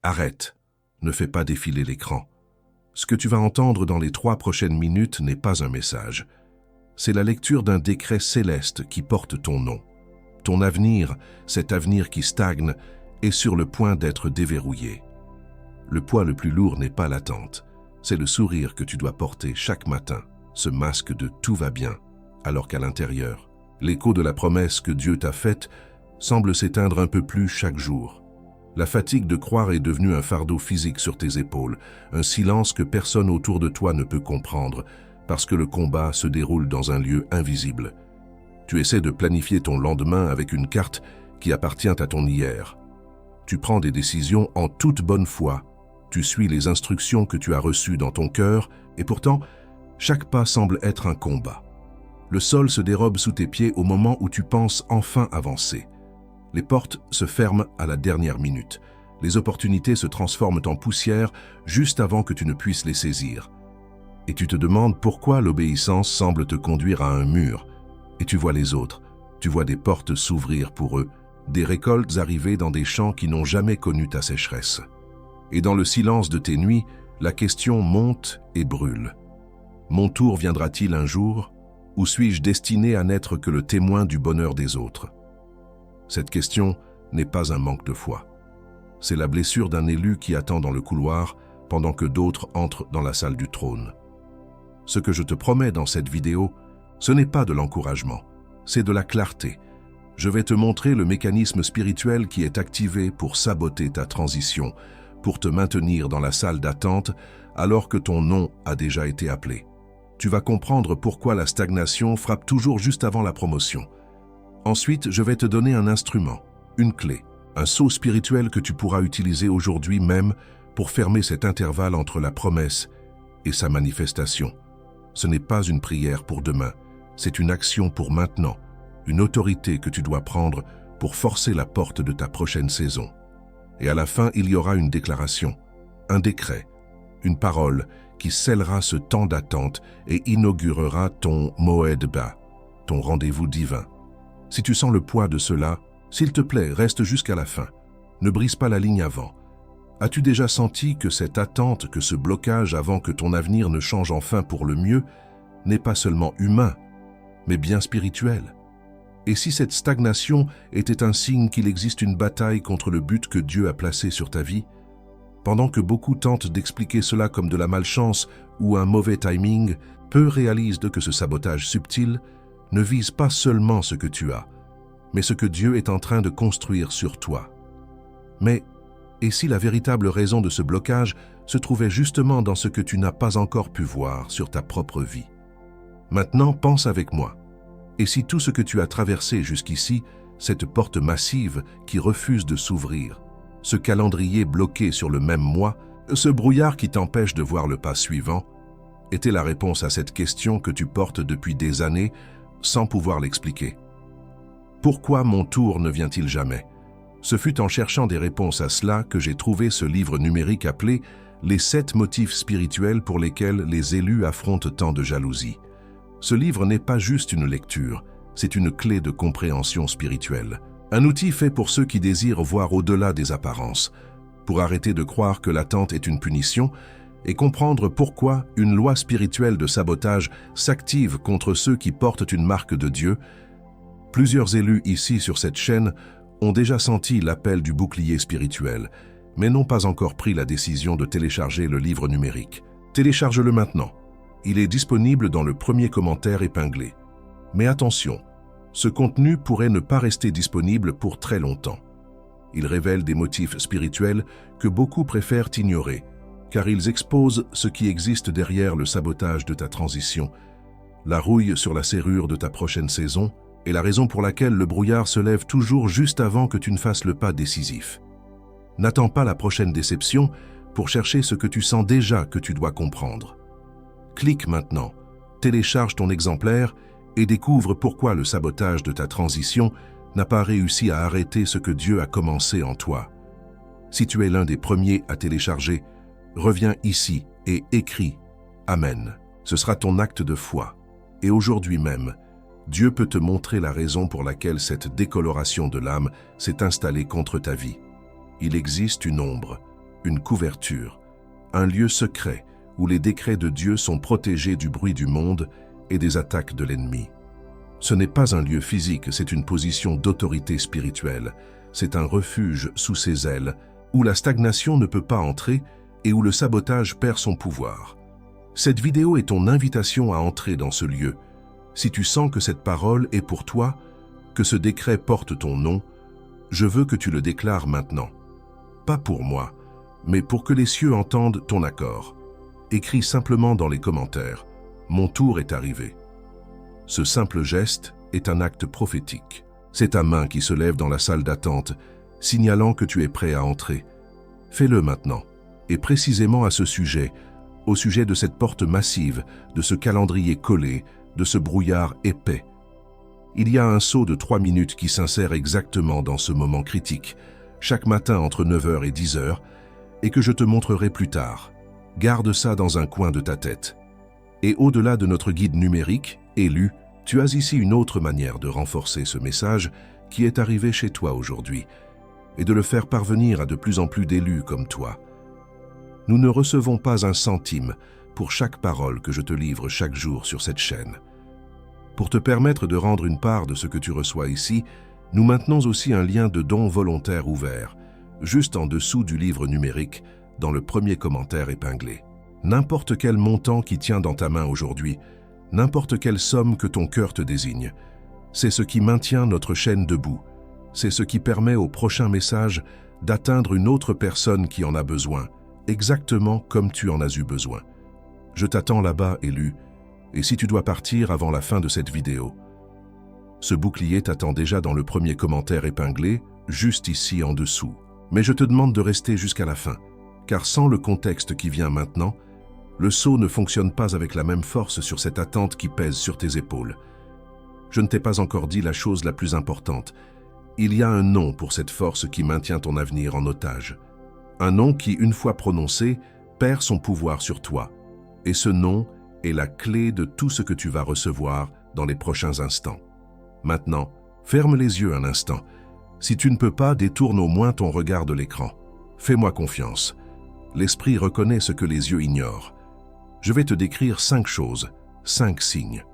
Arrête, ne fais pas défiler l'écran. Ce que tu vas entendre dans les 3 prochaines minutes n'est pas un message. C'est la lecture d'un décret céleste qui porte ton nom. Ton avenir, cet avenir qui stagne, est sur le point d'être déverrouillé. Le poids le plus lourd n'est pas l'attente, c'est le sourire que tu dois porter chaque matin, ce masque de « tout va bien », alors qu'à l'intérieur, l'écho de la promesse que Dieu t'a faite semble s'éteindre un peu plus chaque jour. La fatigue de croire est devenue un fardeau physique sur tes épaules, un silence que personne autour de toi ne peut comprendre, parce que le combat se déroule dans un lieu invisible. Tu essaies de planifier ton lendemain avec une carte qui appartient à ton hier. Tu prends des décisions en toute bonne foi. Tu suis les instructions que tu as reçues dans ton cœur, et pourtant, chaque pas semble être un combat. Le sol se dérobe sous tes pieds au moment où tu penses enfin avancer. Les portes se ferment à la dernière minute. Les opportunités se transforment en poussière juste avant que tu ne puisses les saisir. Et tu te demandes pourquoi l'obéissance semble te conduire à un mur. Et tu vois les autres. Tu vois des portes s'ouvrir pour eux, des récoltes arriver dans des champs qui n'ont jamais connu ta sécheresse. Et dans le silence de tes nuits, la question monte et brûle. Mon tour viendra-t-il un jour, ou suis-je destiné à n'être que le témoin du bonheur des autres? Cette question n'est pas un manque de foi. C'est la blessure d'un élu qui attend dans le couloir pendant que d'autres entrent dans la salle du trône. Ce que je te promets dans cette vidéo, ce n'est pas de l'encouragement, c'est de la clarté. Je vais te montrer le mécanisme spirituel qui est activé pour saboter ta transition, pour te maintenir dans la salle d'attente alors que ton nom a déjà été appelé. Tu vas comprendre pourquoi la stagnation frappe toujours juste avant la promotion. Ensuite, je vais te donner un instrument, une clé, un sceau spirituel que tu pourras utiliser aujourd'hui même pour fermer cet intervalle entre la promesse et sa manifestation. Ce n'est pas une prière pour demain, c'est une action pour maintenant, une autorité que tu dois prendre pour forcer la porte de ta prochaine saison. Et à la fin, il y aura une déclaration, un décret, une parole qui scellera ce temps d'attente et inaugurera ton Moed Ba, ton rendez-vous divin. Si tu sens le poids de cela, s'il te plaît, reste jusqu'à la fin. Ne brise pas la ligne avant. As-tu déjà senti que cette attente, que ce blocage avant que ton avenir ne change enfin pour le mieux, n'est pas seulement humain, mais bien spirituel? Et si cette stagnation était un signe qu'il existe une bataille contre le but que Dieu a placé sur ta vie? Pendant que beaucoup tentent d'expliquer cela comme de la malchance ou un mauvais timing, peu réalisent que ce sabotage subtil ne vise pas seulement ce que tu as, mais ce que Dieu est en train de construire sur toi. Mais, et si la véritable raison de ce blocage se trouvait justement dans ce que tu n'as pas encore pu voir sur ta propre vie? Maintenant, pense avec moi. Et si tout ce que tu as traversé jusqu'ici, cette porte massive qui refuse de s'ouvrir, ce calendrier bloqué sur le même mois, ce brouillard qui t'empêche de voir le pas suivant, était la réponse à cette question que tu portes depuis des années sans pouvoir l'expliquer. Pourquoi mon tour ne vient-il jamais? Ce fut en cherchant des réponses à cela que j'ai trouvé ce livre numérique appelé « Les 7 motifs spirituels pour lesquels les élus affrontent tant de jalousie ». Ce livre n'est pas juste une lecture, c'est une clé de compréhension spirituelle. Un outil fait pour ceux qui désirent voir au-delà des apparences, pour arrêter de croire que l'attente est une punition et comprendre pourquoi une loi spirituelle de sabotage s'active contre ceux qui portent une marque de Dieu. Plusieurs élus ici sur cette chaîne ont déjà senti l'appel du bouclier spirituel, mais n'ont pas encore pris la décision de télécharger le livre numérique. Télécharge-le maintenant. Il est disponible dans le premier commentaire épinglé. Mais attention, ce contenu pourrait ne pas rester disponible pour très longtemps. Il révèle des motifs spirituels que beaucoup préfèrent ignorer, car ils exposent ce qui existe derrière le sabotage de ta transition, la rouille sur la serrure de ta prochaine saison et la raison pour laquelle le brouillard se lève toujours juste avant que tu ne fasses le pas décisif. N'attends pas la prochaine déception pour chercher ce que tu sens déjà que tu dois comprendre. Clique maintenant, télécharge ton exemplaire et découvre pourquoi le sabotage de ta transition n'a pas réussi à arrêter ce que Dieu a commencé en toi. Si tu es l'un des premiers à télécharger, reviens ici et écris « Amen ». Ce sera ton acte de foi. Et aujourd'hui même, Dieu peut te montrer la raison pour laquelle cette décoloration de l'âme s'est installée contre ta vie. Il existe une ombre, une couverture, un lieu secret où les décrets de Dieu sont protégés du bruit du monde et des attaques de l'ennemi. Ce n'est pas un lieu physique, c'est une position d'autorité spirituelle. C'est un refuge sous ses ailes, où la stagnation ne peut pas entrer et où le sabotage perd son pouvoir. Cette vidéo est ton invitation à entrer dans ce lieu. Si tu sens que cette parole est pour toi, que ce décret porte ton nom, je veux que tu le déclares maintenant. Pas pour moi, mais pour que les cieux entendent ton accord. Écris simplement dans les commentaires « Mon tour est arrivé ». Ce simple geste est un acte prophétique. C'est ta main qui se lève dans la salle d'attente, signalant que tu es prêt à entrer. Fais-le maintenant, et précisément à ce sujet, au sujet de cette porte massive, de ce calendrier collé, de ce brouillard épais. Il y a un saut de 3 minutes qui s'insère exactement dans ce moment critique, chaque matin entre 9h et 10h, et que je te montrerai plus tard. Garde ça dans un coin de ta tête. Et au-delà de notre guide numérique, élu, tu as ici une autre manière de renforcer ce message qui est arrivé chez toi aujourd'hui, et de le faire parvenir à de plus en plus d'élus comme toi. Nous ne recevons pas un centime pour chaque parole que je te livre chaque jour sur cette chaîne. Pour te permettre de rendre une part de ce que tu reçois ici, nous maintenons aussi un lien de don volontaire ouvert, juste en dessous du livre numérique, dans le premier commentaire épinglé. N'importe quel montant qui tient dans ta main aujourd'hui, n'importe quelle somme que ton cœur te désigne, c'est ce qui maintient notre chaîne debout. C'est ce qui permet au prochain message d'atteindre une autre personne qui en a besoin, exactement comme tu en as eu besoin. Je t'attends là-bas, élu, et si tu dois partir avant la fin de cette vidéo, ce bouclier t'attend déjà dans le premier commentaire épinglé, juste ici en dessous. Mais je te demande de rester jusqu'à la fin, car sans le contexte qui vient maintenant, le saut ne fonctionne pas avec la même force sur cette attente qui pèse sur tes épaules. Je ne t'ai pas encore dit la chose la plus importante. Il y a un nom pour cette force qui maintient ton avenir en otage. Un nom qui, une fois prononcé, perd son pouvoir sur toi. Et ce nom est la clé de tout ce que tu vas recevoir dans les prochains instants. Maintenant, ferme les yeux un instant. Si tu ne peux pas, détourne au moins ton regard de l'écran. Fais-moi confiance. L'esprit reconnaît ce que les yeux ignorent. Je vais te décrire 5 choses, 5 signes.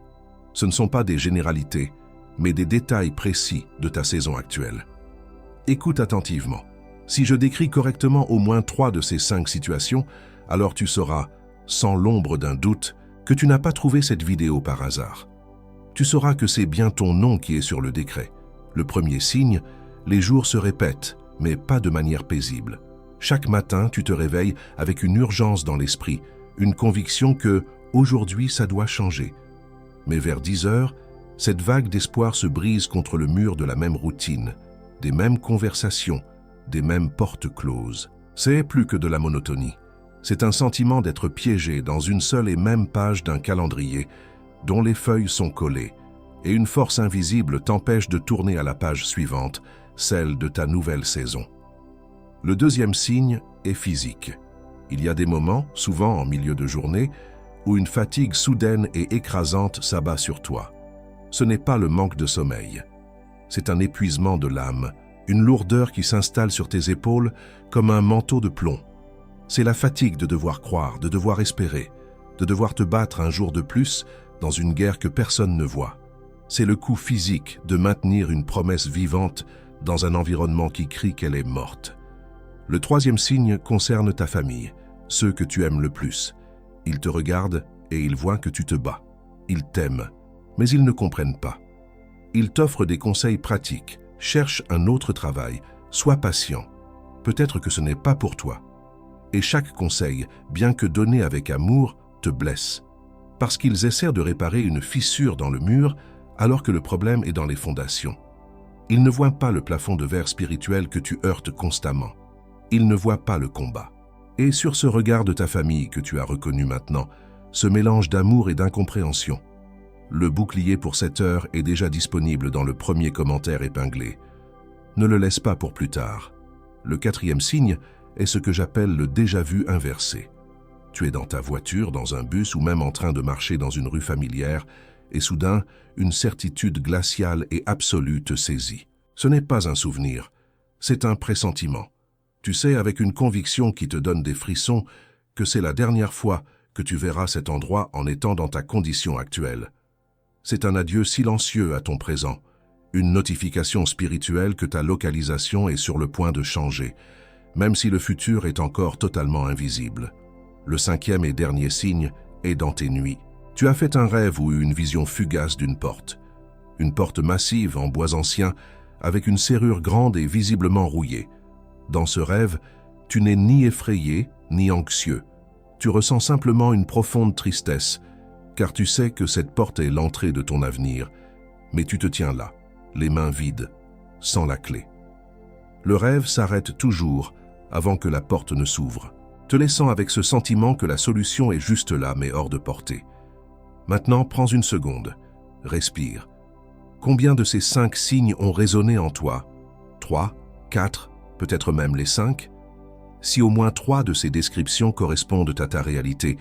Ce ne sont pas des généralités, mais des détails précis de ta saison actuelle. Écoute attentivement. Si je décris correctement au moins 3 de ces 5 situations, alors tu sauras, sans l'ombre d'un doute, que tu n'as pas trouvé cette vidéo par hasard. Tu sauras que c'est bien ton nom qui est sur le décret. Le premier signe, les jours se répètent, mais pas de manière paisible. Chaque matin, tu te réveilles avec une urgence dans l'esprit, une conviction que, aujourd'hui, ça doit changer. Mais vers 10h, cette vague d'espoir se brise contre le mur de la même routine, des mêmes conversations, des mêmes portes closes. C'est plus que de la monotonie. C'est un sentiment d'être piégé dans une seule et même page d'un calendrier, dont les feuilles sont collées, et une force invisible t'empêche de tourner à la page suivante, celle de ta nouvelle saison. Le deuxième signe est physique. Il y a des moments, souvent en milieu de journée, où une fatigue soudaine et écrasante s'abat sur toi. Ce n'est pas le manque de sommeil. C'est un épuisement de l'âme, une lourdeur qui s'installe sur tes épaules comme un manteau de plomb. C'est la fatigue de devoir croire, de devoir espérer, de devoir te battre un jour de plus dans une guerre que personne ne voit. C'est le coup physique de maintenir une promesse vivante dans un environnement qui crie qu'elle est morte. Le troisième signe concerne ta famille, ceux que tu aimes le plus. Ils te regardent et ils voient que tu te bats. Ils t'aiment, mais ils ne comprennent pas. Ils t'offrent des conseils pratiques, cherche un autre travail, sois patient. Peut-être que ce n'est pas pour toi. Et chaque conseil, bien que donné avec amour, te blesse. Parce qu'ils essaient de réparer une fissure dans le mur alors que le problème est dans les fondations. Ils ne voient pas le plafond de verre spirituel que tu heurtes constamment. Ils ne voient pas le combat. Et sur ce regard de ta famille que tu as reconnu maintenant, ce mélange d'amour et d'incompréhension. Le bouclier pour cette heure est déjà disponible dans le premier commentaire épinglé. Ne le laisse pas pour plus tard. Le quatrième signe est ce que j'appelle le déjà-vu inversé. Tu es dans ta voiture, dans un bus ou même en train de marcher dans une rue familière et soudain, une certitude glaciale et absolue te saisit. Ce n'est pas un souvenir, c'est un pressentiment. Tu sais avec une conviction qui te donne des frissons que c'est la dernière fois que tu verras cet endroit en étant dans ta condition actuelle. C'est un adieu silencieux à ton présent, une notification spirituelle que ta localisation est sur le point de changer, même si le futur est encore totalement invisible. Le cinquième et dernier signe est dans tes nuits. Tu as fait un rêve ou une vision fugace d'une porte. Une porte massive en bois ancien, avec une serrure grande et visiblement rouillée. Dans ce rêve, tu n'es ni effrayé ni anxieux. Tu ressens simplement une profonde tristesse, car tu sais que cette porte est l'entrée de ton avenir, mais tu te tiens là, les mains vides, sans la clé. Le rêve s'arrête toujours avant que la porte ne s'ouvre, te laissant avec ce sentiment que la solution est juste là, mais hors de portée. Maintenant, prends une seconde, respire. Combien de ces 5 signes ont résonné en toi? 3, 4, peut-être même les 5? Si au moins 3 de ces descriptions correspondent à ta réalité,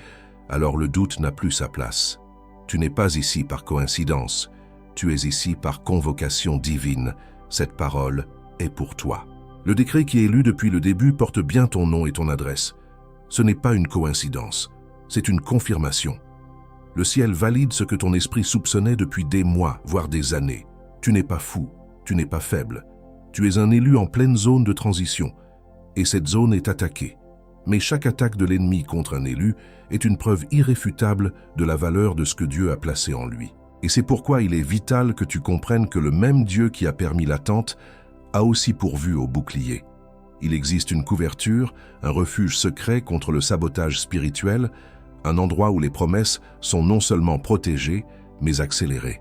alors le doute n'a plus sa place. Tu n'es pas ici par coïncidence, tu es ici par convocation divine. Cette parole est pour toi. Le décret qui est lu depuis le début porte bien ton nom et ton adresse. Ce n'est pas une coïncidence, c'est une confirmation. Le ciel valide ce que ton esprit soupçonnait depuis des mois, voire des années. Tu n'es pas fou, tu n'es pas faible. Tu es un élu en pleine zone de transition, et cette zone est attaquée. Mais chaque attaque de l'ennemi contre un élu est une preuve irréfutable de la valeur de ce que Dieu a placé en lui. Et c'est pourquoi il est vital que tu comprennes que le même Dieu qui a permis l'attente a aussi pourvu au bouclier. Il existe une couverture, un refuge secret contre le sabotage spirituel, un endroit où les promesses sont non seulement protégées, mais accélérées.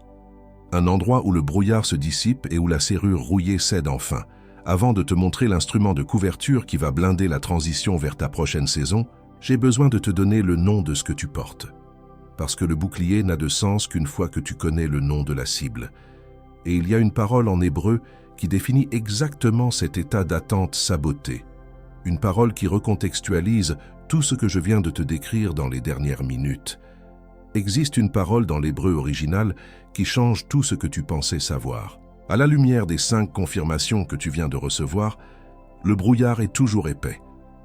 Un endroit où le brouillard se dissipe et où la serrure rouillée cède enfin. Avant de te montrer l'instrument de couverture qui va blinder la transition vers ta prochaine saison, j'ai besoin de te donner le nom de ce que tu portes. Parce que le bouclier n'a de sens qu'une fois que tu connais le nom de la cible. Et il y a une parole en hébreu qui définit exactement cet état d'attente saboté. Une parole qui recontextualise tout ce que je viens de te décrire dans les dernières minutes. Existe une parole dans l'hébreu original qui change tout ce que tu pensais savoir. À la lumière des 5 confirmations que tu viens de recevoir, le brouillard est toujours épais,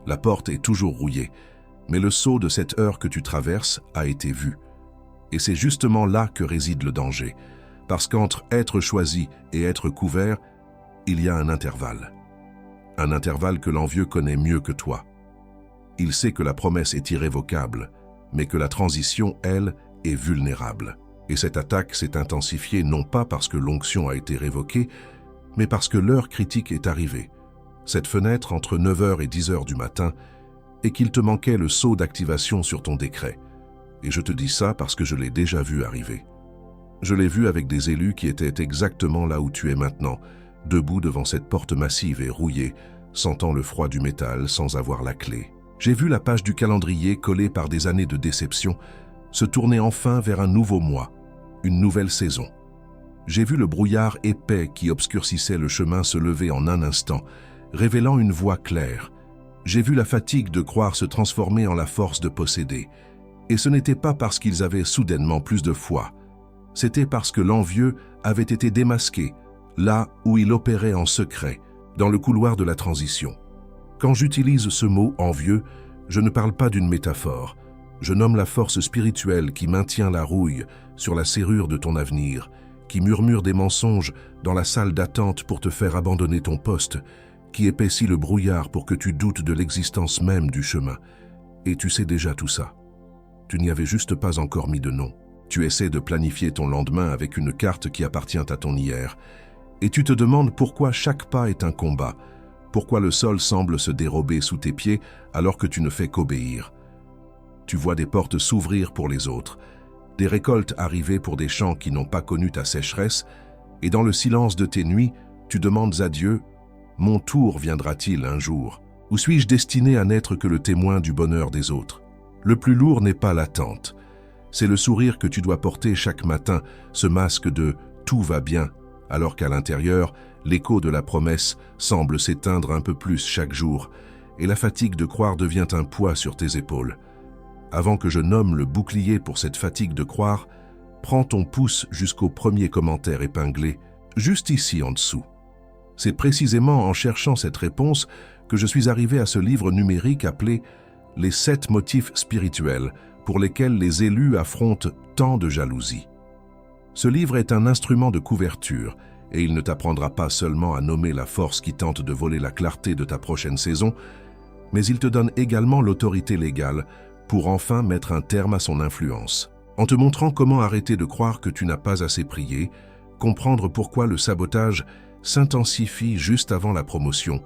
la porte est toujours rouillée, mais le sceau de cette heure que tu traverses a été vu. Et c'est justement là que réside le danger, parce qu'entre être choisi et être couvert, il y a un intervalle. Un intervalle que l'envieux connaît mieux que toi. Il sait que la promesse est irrévocable, mais que la transition, elle, est vulnérable. Et cette attaque s'est intensifiée non pas parce que l'onction a été révoquée, mais parce que l'heure critique est arrivée. Cette fenêtre entre 9h et 10h du matin, et qu'il te manquait le sceau d'activation sur ton décret. Et je te dis ça parce que je l'ai déjà vu arriver. Je l'ai vu avec des élus qui étaient exactement là où tu es maintenant, debout devant cette porte massive et rouillée, sentant le froid du métal sans avoir la clé. J'ai vu la page du calendrier collée par des années de déception se tourner enfin vers un nouveau mois, une nouvelle saison. J'ai vu le brouillard épais qui obscurcissait le chemin se lever en un instant, révélant une voie claire. J'ai vu la fatigue de croire se transformer en la force de posséder. Et ce n'était pas parce qu'ils avaient soudainement plus de foi. C'était parce que l'envieux avait été démasqué, là où il opérait en secret, dans le couloir de la transition. Quand j'utilise ce mot « envieux », je ne parle pas d'une métaphore. Je nomme la force spirituelle qui maintient la rouille sur la serrure de ton avenir, qui murmure des mensonges dans la salle d'attente pour te faire abandonner ton poste, qui épaissit le brouillard pour que tu doutes de l'existence même du chemin. Et tu sais déjà tout ça. Tu n'y avais juste pas encore mis de nom. Tu essaies de planifier ton lendemain avec une carte qui appartient à ton hier. Et tu te demandes pourquoi chaque pas est un combat, pourquoi le sol semble se dérober sous tes pieds alors que tu ne fais qu'obéir. Tu vois des portes s'ouvrir pour les autres, des récoltes arriver pour des champs qui n'ont pas connu ta sécheresse, et dans le silence de tes nuits, tu demandes à Dieu « Mon tour viendra-t-il un jour? Ou suis-je destiné à n'être que le témoin du bonheur des autres ?» Le plus lourd n'est pas l'attente. C'est le sourire que tu dois porter chaque matin, ce masque de « tout va bien », alors qu'à l'intérieur, l'écho de la promesse semble s'éteindre un peu plus chaque jour, et la fatigue de croire devient un poids sur tes épaules. Avant que je nomme le bouclier pour cette fatigue de croire, prends ton pouce jusqu'au premier commentaire épinglé, juste ici en dessous. C'est précisément en cherchant cette réponse que je suis arrivé à ce livre numérique appelé « Les 7 motifs spirituels pour lesquels les élus affrontent tant de jalousie ». Ce livre est un instrument de couverture et il ne t'apprendra pas seulement à nommer la force qui tente de voler la clarté de ta prochaine saison, mais il te donne également l'autorité légale pour enfin mettre un terme à son influence. En te montrant comment arrêter de croire que tu n'as pas assez prié, comprendre pourquoi le sabotage s'intensifie juste avant la promotion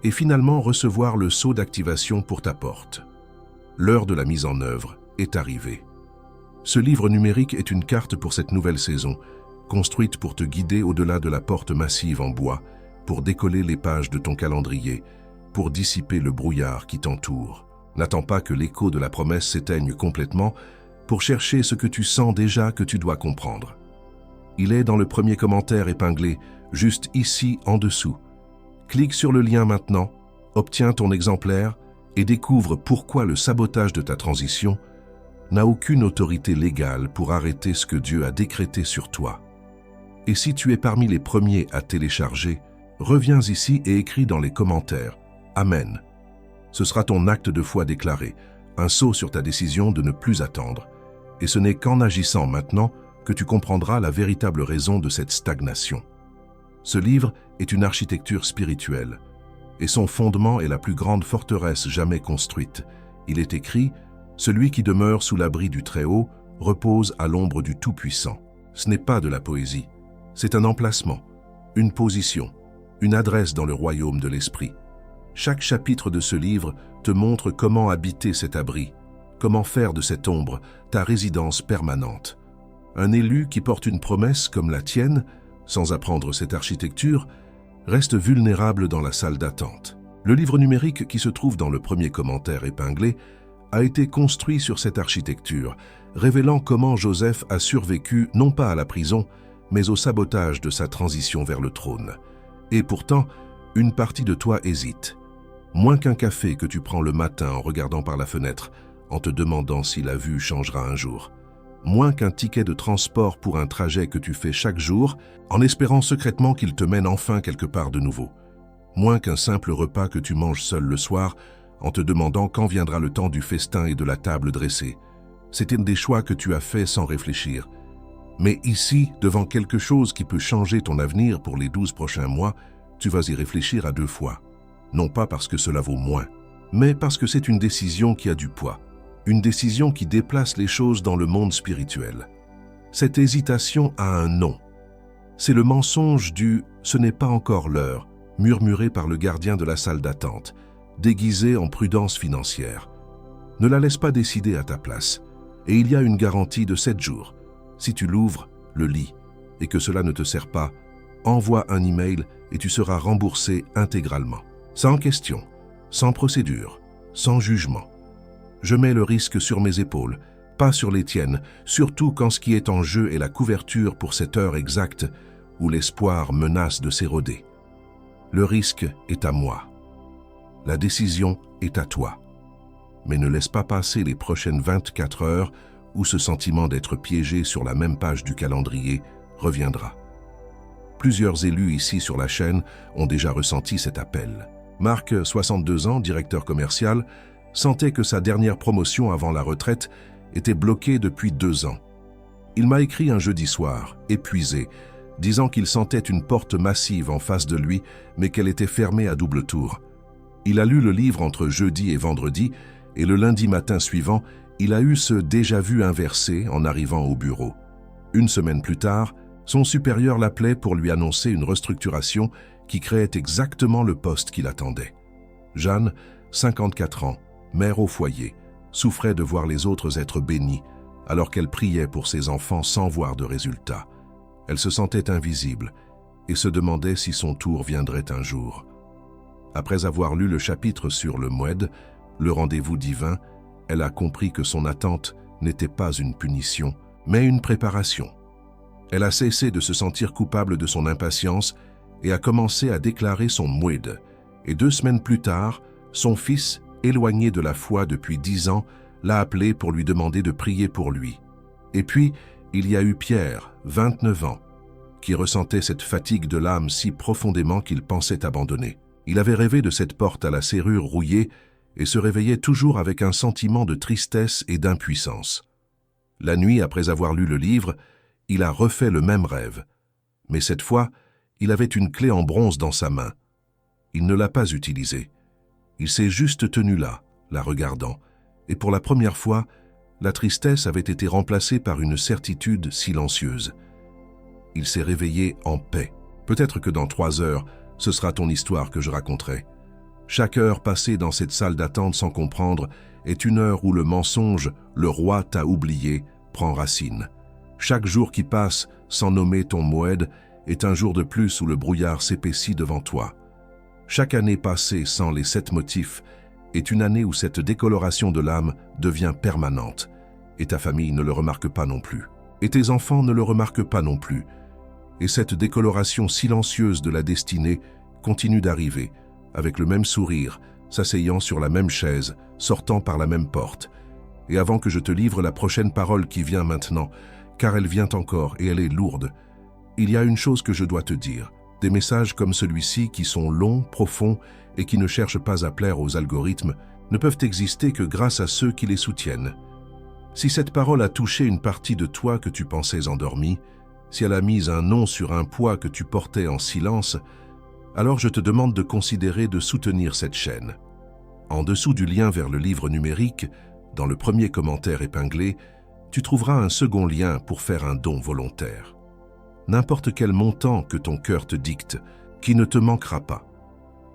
et finalement recevoir le sceau d'activation pour ta porte. L'heure de la mise en œuvre est arrivée. Ce livre numérique est une carte pour cette nouvelle saison, construite pour te guider au-delà de la porte massive en bois, pour décoller les pages de ton calendrier, pour dissiper le brouillard qui t'entoure. N'attends pas que l'écho de la promesse s'éteigne complètement pour chercher ce que tu sens déjà que tu dois comprendre. Il est dans le premier commentaire épinglé, juste ici en dessous. Clique sur le lien maintenant, obtiens ton exemplaire et découvre pourquoi le sabotage de ta transition n'a aucune autorité légale pour arrêter ce que Dieu a décrété sur toi. Et si tu es parmi les premiers à télécharger, reviens ici et écris dans les commentaires « Amen ». Ce sera ton acte de foi déclaré, un sceau sur ta décision de ne plus attendre. Et ce n'est qu'en agissant maintenant que tu comprendras la véritable raison de cette stagnation. Ce livre est une architecture spirituelle, et son fondement est la plus grande forteresse jamais construite. Il est écrit « Celui qui demeure sous l'abri du Très-Haut repose à l'ombre du Tout-Puissant ». Ce n'est pas de la poésie, c'est un emplacement, une position, une adresse dans le royaume de l'Esprit. Chaque chapitre de ce livre te montre comment habiter cet abri, comment faire de cette ombre ta résidence permanente. Un élu qui porte une promesse comme la tienne, sans apprendre cette architecture, reste vulnérable dans la salle d'attente. Le livre numérique qui se trouve dans le premier commentaire épinglé a été construit sur cette architecture, révélant comment Joseph a survécu non pas à la prison, mais au sabotage de sa transition vers le trône. Et pourtant, une partie de toi hésite. Moins qu'un café que tu prends le matin en regardant par la fenêtre, en te demandant si la vue changera un jour. Moins qu'un ticket de transport pour un trajet que tu fais chaque jour, en espérant secrètement qu'il te mène enfin quelque part de nouveau. Moins qu'un simple repas que tu manges seul le soir, en te demandant quand viendra le temps du festin et de la table dressée. C'était des choix que tu as faits sans réfléchir. Mais ici, devant quelque chose qui peut changer ton avenir pour les 12 prochains mois, tu vas y réfléchir à 2 fois. Non pas parce que cela vaut moins, mais parce que c'est une décision qui a du poids. Une décision qui déplace les choses dans le monde spirituel. Cette hésitation a un nom. C'est le mensonge du « ce n'est pas encore l'heure » murmuré par le gardien de la salle d'attente, déguisé en prudence financière. Ne la laisse pas décider à ta place. Et il y a une garantie de 7 jours. Si tu l'ouvres, le lis, et que cela ne te sert pas, envoie un email et tu seras remboursé intégralement. Sans question, sans procédure, sans jugement. Je mets le risque sur mes épaules, pas sur les tiennes, surtout quand ce qui est en jeu est la couverture pour cette heure exacte où l'espoir menace de s'éroder. Le risque est à moi. La décision est à toi. Mais ne laisse pas passer les prochaines 24 heures où ce sentiment d'être piégé sur la même page du calendrier reviendra. Plusieurs élus ici sur la chaîne ont déjà ressenti cet appel. Marc, 62 ans, directeur commercial, sentait que sa dernière promotion avant la retraite était bloquée depuis 2 ans. Il m'a écrit un jeudi soir, épuisé, disant qu'il sentait une porte massive en face de lui, mais qu'elle était fermée à double tour. Il a lu le livre entre jeudi et vendredi, et le lundi matin suivant, il a eu ce déjà-vu inversé en arrivant au bureau. 1 semaine plus tard, son supérieur l'appelait pour lui annoncer une restructuration qui créait exactement le poste qu'il attendait. Jeanne, 54 ans, mère au foyer, souffrait de voir les autres être bénis, alors qu'elle priait pour ses enfants sans voir de résultat. Elle se sentait invisible et se demandait si son tour viendrait un jour. Après avoir lu le chapitre sur le Moued, le rendez-vous divin, elle a compris que son attente n'était pas une punition, mais une préparation. Elle a cessé de se sentir coupable de son impatience et a commencé à déclarer son Moued. Et 2 semaines plus tard, son fils, éloigné de la foi depuis 10 ans, l'a appelé pour lui demander de prier pour lui. Et puis, il y a eu Pierre, 29 ans, qui ressentait cette fatigue de l'âme si profondément qu'il pensait abandonner. Il avait rêvé de cette porte à la serrure rouillée et se réveillait toujours avec un sentiment de tristesse et d'impuissance. La nuit, après avoir lu le livre, il a refait le même rêve. Mais cette fois, il avait une clé en bronze dans sa main. Il ne l'a pas utilisée. Il s'est juste tenu là, la regardant, et pour la première fois, la tristesse avait été remplacée par une certitude silencieuse. Il s'est réveillé en paix. Peut-être que dans 3 heures, ce sera ton histoire que je raconterai. Chaque heure passée dans cette salle d'attente sans comprendre est une heure où le mensonge, le roi t'a oublié, prend racine. Chaque jour qui passe sans nommer ton Moed est un jour de plus où le brouillard s'épaissit devant toi. Chaque année passée sans les 7 motifs est une année où cette décoloration de l'âme devient permanente, et ta famille ne le remarque pas non plus. Et tes enfants ne le remarquent pas non plus. Et cette décoloration silencieuse de la destinée continue d'arriver, avec le même sourire, s'asseyant sur la même chaise, sortant par la même porte. Et avant que je te livre la prochaine parole qui vient maintenant, car elle vient encore et elle est lourde, il y a une chose que je dois te dire. Des messages comme celui-ci, qui sont longs, profonds et qui ne cherchent pas à plaire aux algorithmes, ne peuvent exister que grâce à ceux qui les soutiennent. Si cette parole a touché une partie de toi que tu pensais endormie, si elle a mis un nom sur un poids que tu portais en silence, alors je te demande de considérer de soutenir cette chaîne. En dessous du lien vers le livre numérique, dans le premier commentaire épinglé, tu trouveras un second lien pour faire un don volontaire. N'importe quel montant que ton cœur te dicte, qui ne te manquera pas.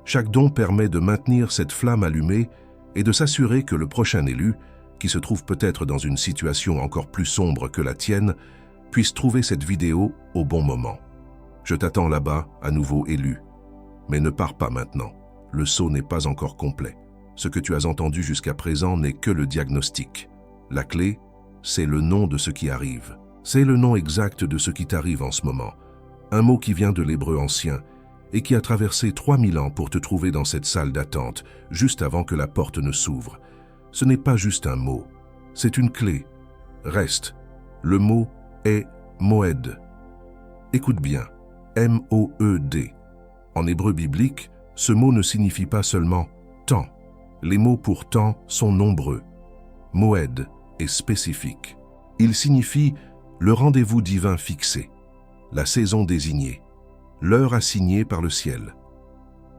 Chaque don permet de maintenir cette flamme allumée et de s'assurer que le prochain élu, qui se trouve peut-être dans une situation encore plus sombre que la tienne, puisse trouver cette vidéo au bon moment. Je t'attends là-bas, à nouveau élu. Mais ne pars pas maintenant. Le saut n'est pas encore complet. Ce que tu as entendu jusqu'à présent n'est que le diagnostic. La clé, c'est le nom de ce qui arrive. C'est le nom exact de ce qui t'arrive en ce moment. Un mot qui vient de l'hébreu ancien et qui a traversé 3000 ans pour te trouver dans cette salle d'attente, juste avant que la porte ne s'ouvre. Ce n'est pas juste un mot, c'est une clé. Reste, le mot est Moed. Écoute bien, M-O-E-D. En hébreu biblique, ce mot ne signifie pas seulement « temps ». Les mots pour « temps » sont nombreux. Moed est spécifique. Il signifie le rendez-vous divin fixé, la saison désignée, l'heure assignée par le ciel.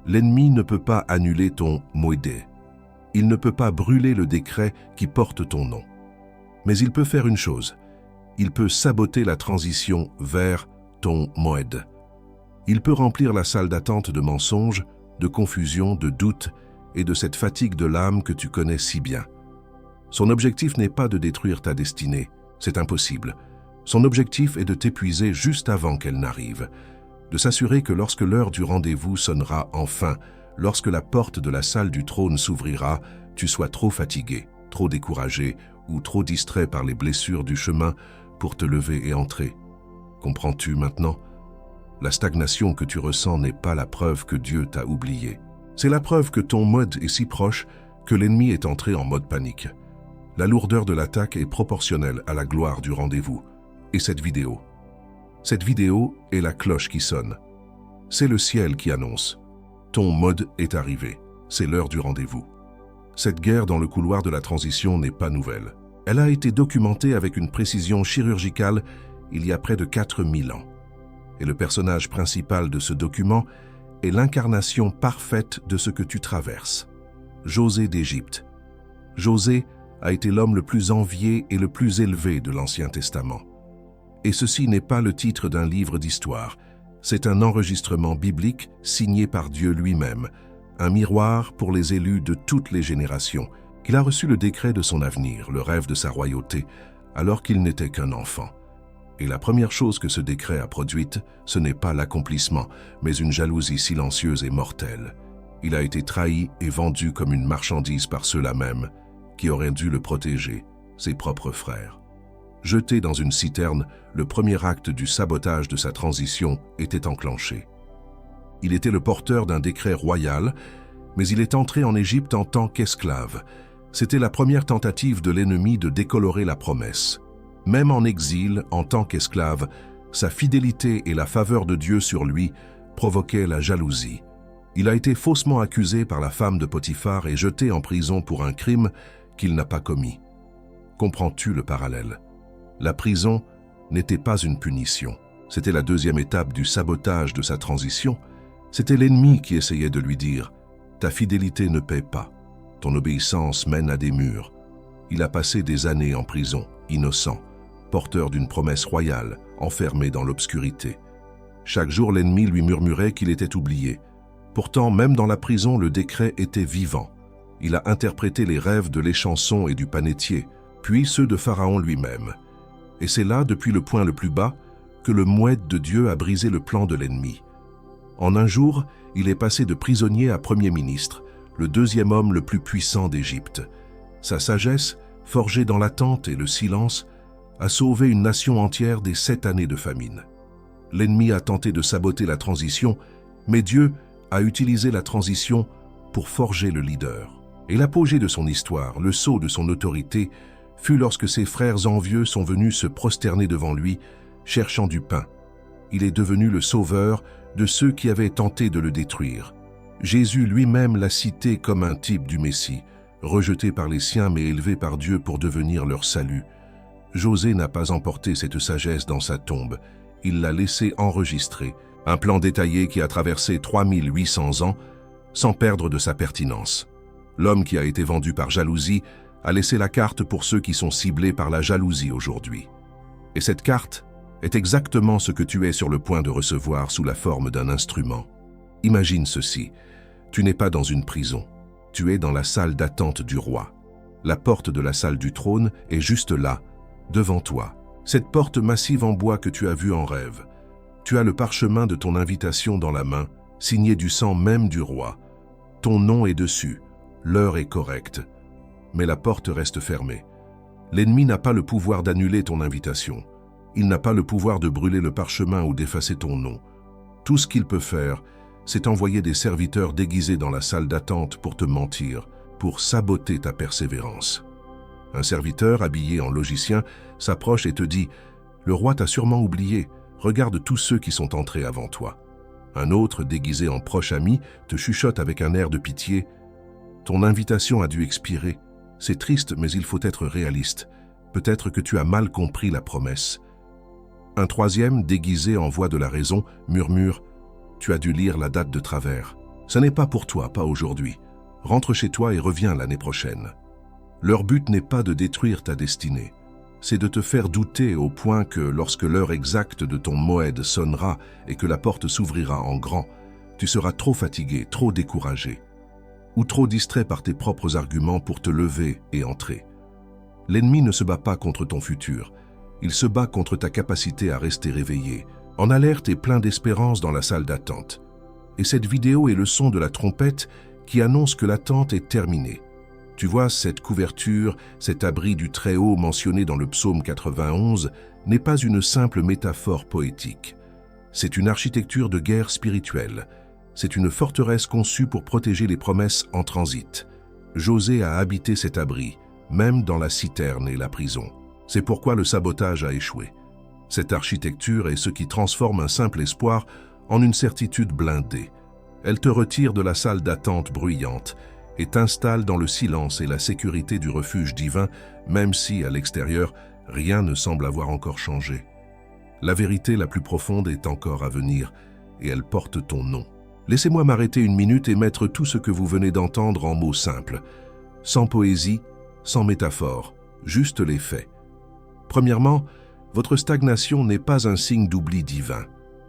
L'ennemi ne peut pas annuler ton Moedé. Il ne peut pas brûler le décret qui porte ton nom. Mais il peut faire une chose. Il peut saboter la transition vers ton Moed. Il peut remplir la salle d'attente de mensonges, de confusion, de doutes et de cette fatigue de l'âme que tu connais si bien. Son objectif n'est pas de détruire ta destinée, c'est impossible. Son objectif est de t'épuiser juste avant qu'elle n'arrive, de s'assurer que lorsque l'heure du rendez-vous sonnera enfin, lorsque la porte de la salle du trône s'ouvrira, tu sois trop fatigué, trop découragé ou trop distrait par les blessures du chemin pour te lever et entrer. Comprends-tu maintenant? La stagnation que tu ressens n'est pas la preuve que Dieu t'a oublié. C'est la preuve que ton mode est si proche que l'ennemi est entré en mode panique. La lourdeur de l'attaque est proportionnelle à la gloire du rendez-vous. Et cette vidéo est la cloche qui sonne. C'est le ciel qui annonce. Ton mode est arrivé. C'est l'heure du rendez-vous. Cette guerre dans le couloir de la transition n'est pas nouvelle. Elle a été documentée avec une précision chirurgicale il y a près de 4000 ans. Et le personnage principal de ce document est l'incarnation parfaite de ce que tu traverses. José d'Égypte. José a été l'homme le plus envié et le plus élevé de l'Ancien Testament. Et ceci n'est pas le titre d'un livre d'histoire, c'est un enregistrement biblique signé par Dieu lui-même, un miroir pour les élus de toutes les générations, qu'il a reçu le décret de son avenir, le rêve de sa royauté, alors qu'il n'était qu'un enfant. Et la première chose que ce décret a produite, ce n'est pas l'accomplissement, mais une jalousie silencieuse et mortelle. Il a été trahi et vendu comme une marchandise par ceux-là même, qui auraient dû le protéger, ses propres frères. Jeté dans une citerne, le premier acte du sabotage de sa transition était enclenché. Il était le porteur d'un décret royal, mais il est entré en Égypte en tant qu'esclave. C'était la première tentative de l'ennemi de décolorer la promesse. Même en exil, en tant qu'esclave, Sa fidélité et la faveur de Dieu sur lui provoquaient la jalousie. Il a été faussement accusé par la femme de Potiphar et jeté en prison pour un crime qu'il n'a pas commis. Comprends-tu le parallèle? La prison n'était pas une punition. C'était la deuxième étape du sabotage de sa transition. C'était l'ennemi qui essayait de lui dire « Ta fidélité ne paie pas. Ton obéissance mène à des murs. » Il a passé des années en prison, innocent, porteur d'une promesse royale, enfermé dans l'obscurité. Chaque jour, l'ennemi lui murmurait qu'il était oublié. Pourtant, même dans la prison, le décret était vivant. Il a interprété les rêves de l'échanson et du panetier, puis ceux de Pharaon lui-même. Et c'est là, depuis le point le plus bas, que le moued de Dieu a brisé le plan de l'ennemi. En un jour, il est passé de prisonnier à premier ministre, le deuxième homme le plus puissant d'Égypte. Sa sagesse, forgée dans l'attente et le silence, a sauvé une nation entière des 7 années de famine. L'ennemi a tenté de saboter la transition, mais Dieu a utilisé la transition pour forger le leader. Et l'apogée de son histoire, le sceau de son autorité, fut lorsque ses frères envieux sont venus se prosterner devant lui, cherchant du pain. Il est devenu le sauveur de ceux qui avaient tenté de le détruire. Jésus lui-même l'a cité comme un type du Messie, rejeté par les siens mais élevé par Dieu pour devenir leur salut. Josée n'a pas emporté cette sagesse dans sa tombe, il l'a laissée enregistrer, un plan détaillé qui a traversé 3800 ans sans perdre de sa pertinence. L'homme qui a été vendu par jalousie a laissé la carte pour ceux qui sont ciblés par la jalousie aujourd'hui. Et cette carte est exactement ce que tu es sur le point de recevoir sous la forme d'un instrument. Imagine ceci, tu n'es pas dans une prison, tu es dans la salle d'attente du roi. La porte de la salle du trône est juste là, devant toi. Cette porte massive en bois que tu as vue en rêve. Tu as le parchemin de ton invitation dans la main, signé du sang même du roi. Ton nom est dessus, l'heure est correcte, mais la porte reste fermée. L'ennemi n'a pas le pouvoir d'annuler ton invitation. Il n'a pas le pouvoir de brûler le parchemin ou d'effacer ton nom. Tout ce qu'il peut faire, c'est envoyer des serviteurs déguisés dans la salle d'attente pour te mentir, pour saboter ta persévérance. Un serviteur habillé en logicien s'approche et te dit « Le roi t'a sûrement oublié, regarde tous ceux qui sont entrés avant toi. » Un autre, déguisé en proche ami, te chuchote avec un air de pitié « Ton invitation a dû expirer. C'est triste, mais il faut être réaliste. Peut-être que tu as mal compris la promesse. » Un troisième, déguisé en voix de la raison, murmure « Tu as dû lire la date de travers. Ce n'est pas pour toi, pas aujourd'hui. Rentre chez toi et reviens l'année prochaine. » Leur but n'est pas de détruire ta destinée. C'est de te faire douter au point que lorsque l'heure exacte de ton moed sonnera et que la porte s'ouvrira en grand, tu seras trop fatigué, trop découragé, ou trop distrait par tes propres arguments pour te lever et entrer. L'ennemi ne se bat pas contre ton futur, il se bat contre ta capacité à rester réveillé, en alerte et plein d'espérance dans la salle d'attente. Et cette vidéo est le son de la trompette qui annonce que l'attente est terminée. Tu vois, cette couverture, cet abri du Très-Haut mentionné dans le psaume 91 n'est pas une simple métaphore poétique. C'est une architecture de guerre spirituelle. C'est une forteresse conçue pour protéger les promesses en transit. Josée a habité cet abri, même dans la citerne et la prison. C'est pourquoi le sabotage a échoué. Cette architecture est ce qui transforme un simple espoir en une certitude blindée. Elle te retire de la salle d'attente bruyante et t'installe dans le silence et la sécurité du refuge divin, même si, à l'extérieur, rien ne semble avoir encore changé. La vérité la plus profonde est encore à venir, et elle porte ton nom. Laissez-moi m'arrêter une minute et mettre tout ce que vous venez d'entendre en mots simples, sans poésie, sans métaphore, juste les faits. Premièrement, votre stagnation n'est pas un signe d'oubli divin.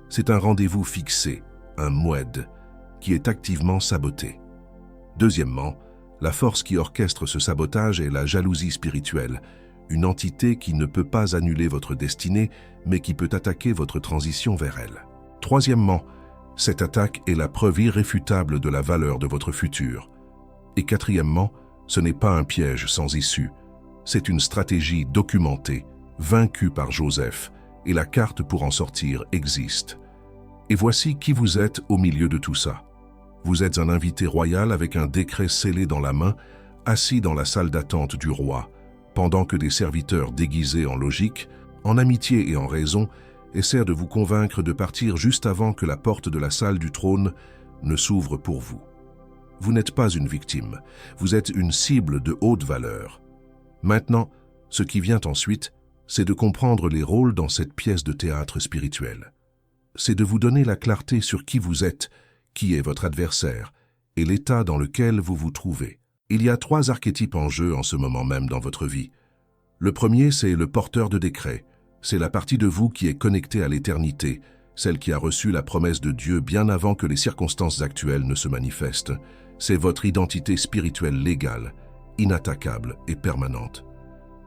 C'est un rendez-vous fixé, un moed, qui est activement saboté. Deuxièmement, la force qui orchestre ce sabotage est la jalousie spirituelle, une entité qui ne peut pas annuler votre destinée, mais qui peut attaquer votre transition vers elle. Troisièmement, cette attaque est la preuve irréfutable de la valeur de votre futur. Et quatrièmement, ce n'est pas un piège sans issue, c'est une stratégie documentée, vaincue par Joseph, et la carte pour en sortir existe. Et voici qui vous êtes au milieu de tout ça. Vous êtes un invité royal avec un décret scellé dans la main, assis dans la salle d'attente du roi, pendant que des serviteurs déguisés en logique, en amitié et en raison, essaie de vous convaincre de partir juste avant que la porte de la salle du trône ne s'ouvre pour vous. Vous n'êtes pas une victime, vous êtes une cible de haute valeur. Maintenant, ce qui vient ensuite, c'est de comprendre les rôles dans cette pièce de théâtre spirituel. C'est de vous donner la clarté sur qui vous êtes, qui est votre adversaire, et l'état dans lequel vous vous trouvez. Il y a 3 archétypes en jeu en ce moment même dans votre vie. Le premier, c'est le porteur de décret. C'est la partie de vous qui est connectée à l'éternité, celle qui a reçu la promesse de Dieu bien avant que les circonstances actuelles ne se manifestent. C'est votre identité spirituelle légale, inattaquable et permanente.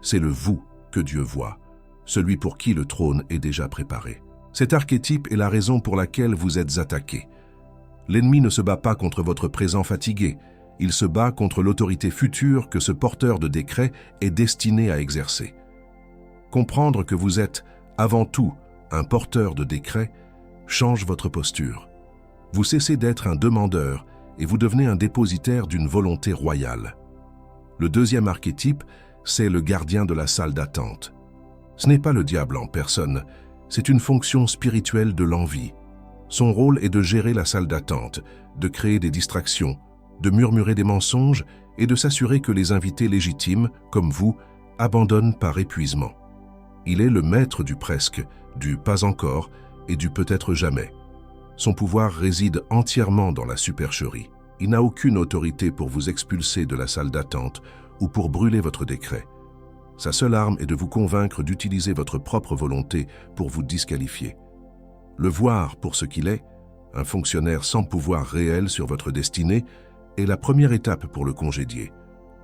C'est le vous que Dieu voit, celui pour qui le trône est déjà préparé. Cet archétype est la raison pour laquelle vous êtes attaqué. L'ennemi ne se bat pas contre votre présent fatigué, il se bat contre l'autorité future que ce porteur de décret est destiné à exercer. Comprendre que vous êtes, avant tout, un porteur de décret change votre posture. Vous cessez d'être un demandeur et vous devenez un dépositaire d'une volonté royale. Le deuxième archétype, c'est le gardien de la salle d'attente. Ce n'est pas le diable en personne, c'est une fonction spirituelle de l'envie. Son rôle est de gérer la salle d'attente, de créer des distractions, de murmurer des mensonges et de s'assurer que les invités légitimes, comme vous, abandonnent par épuisement. Il est le maître du presque, du pas encore et du peut-être jamais. Son pouvoir réside entièrement dans la supercherie. Il n'a aucune autorité pour vous expulser de la salle d'attente ou pour brûler votre décret. Sa seule arme est de vous convaincre d'utiliser votre propre volonté pour vous disqualifier. Le voir pour ce qu'il est, un fonctionnaire sans pouvoir réel sur votre destinée, est la première étape pour le congédier.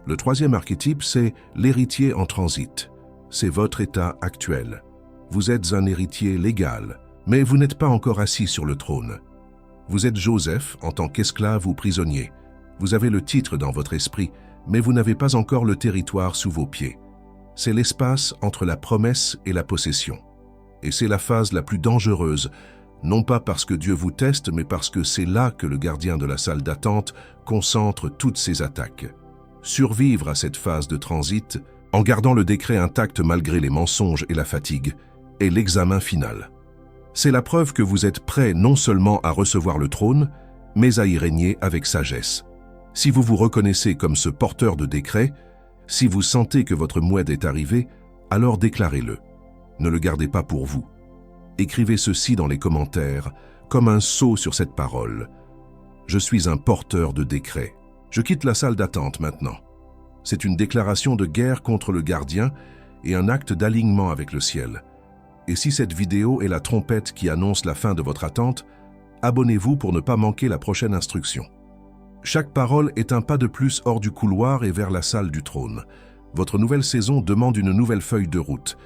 Le troisième archétype, c'est l'héritier en transit. C'est votre état actuel. Vous êtes un héritier légal, mais vous n'êtes pas encore assis sur le trône. Vous êtes Joseph en tant qu'esclave ou prisonnier. Vous avez le titre dans votre esprit, mais vous n'avez pas encore le territoire sous vos pieds. C'est l'espace entre la promesse et la possession. Et c'est la phase la plus dangereuse, non pas parce que Dieu vous teste, mais parce que c'est là que le gardien de la salle d'attente concentre toutes ses attaques. Survivre à cette phase de transit, en gardant le décret intact malgré les mensonges et la fatigue, est l'examen final. C'est la preuve que vous êtes prêt non seulement à recevoir le trône, mais à y régner avec sagesse. Si vous vous reconnaissez comme ce porteur de décret, si vous sentez que votre moued est arrivé, alors déclarez-le. Ne le gardez pas pour vous. Écrivez ceci dans les commentaires, comme un sceau sur cette parole. Je suis un porteur de décret. Je quitte la salle d'attente maintenant. C'est une déclaration de guerre contre le gardien et un acte d'alignement avec le ciel. Et si cette vidéo est la trompette qui annonce la fin de votre attente, abonnez-vous pour ne pas manquer la prochaine instruction. Chaque parole est un pas de plus hors du couloir et vers la salle du trône. Votre nouvelle saison demande une nouvelle feuille de route.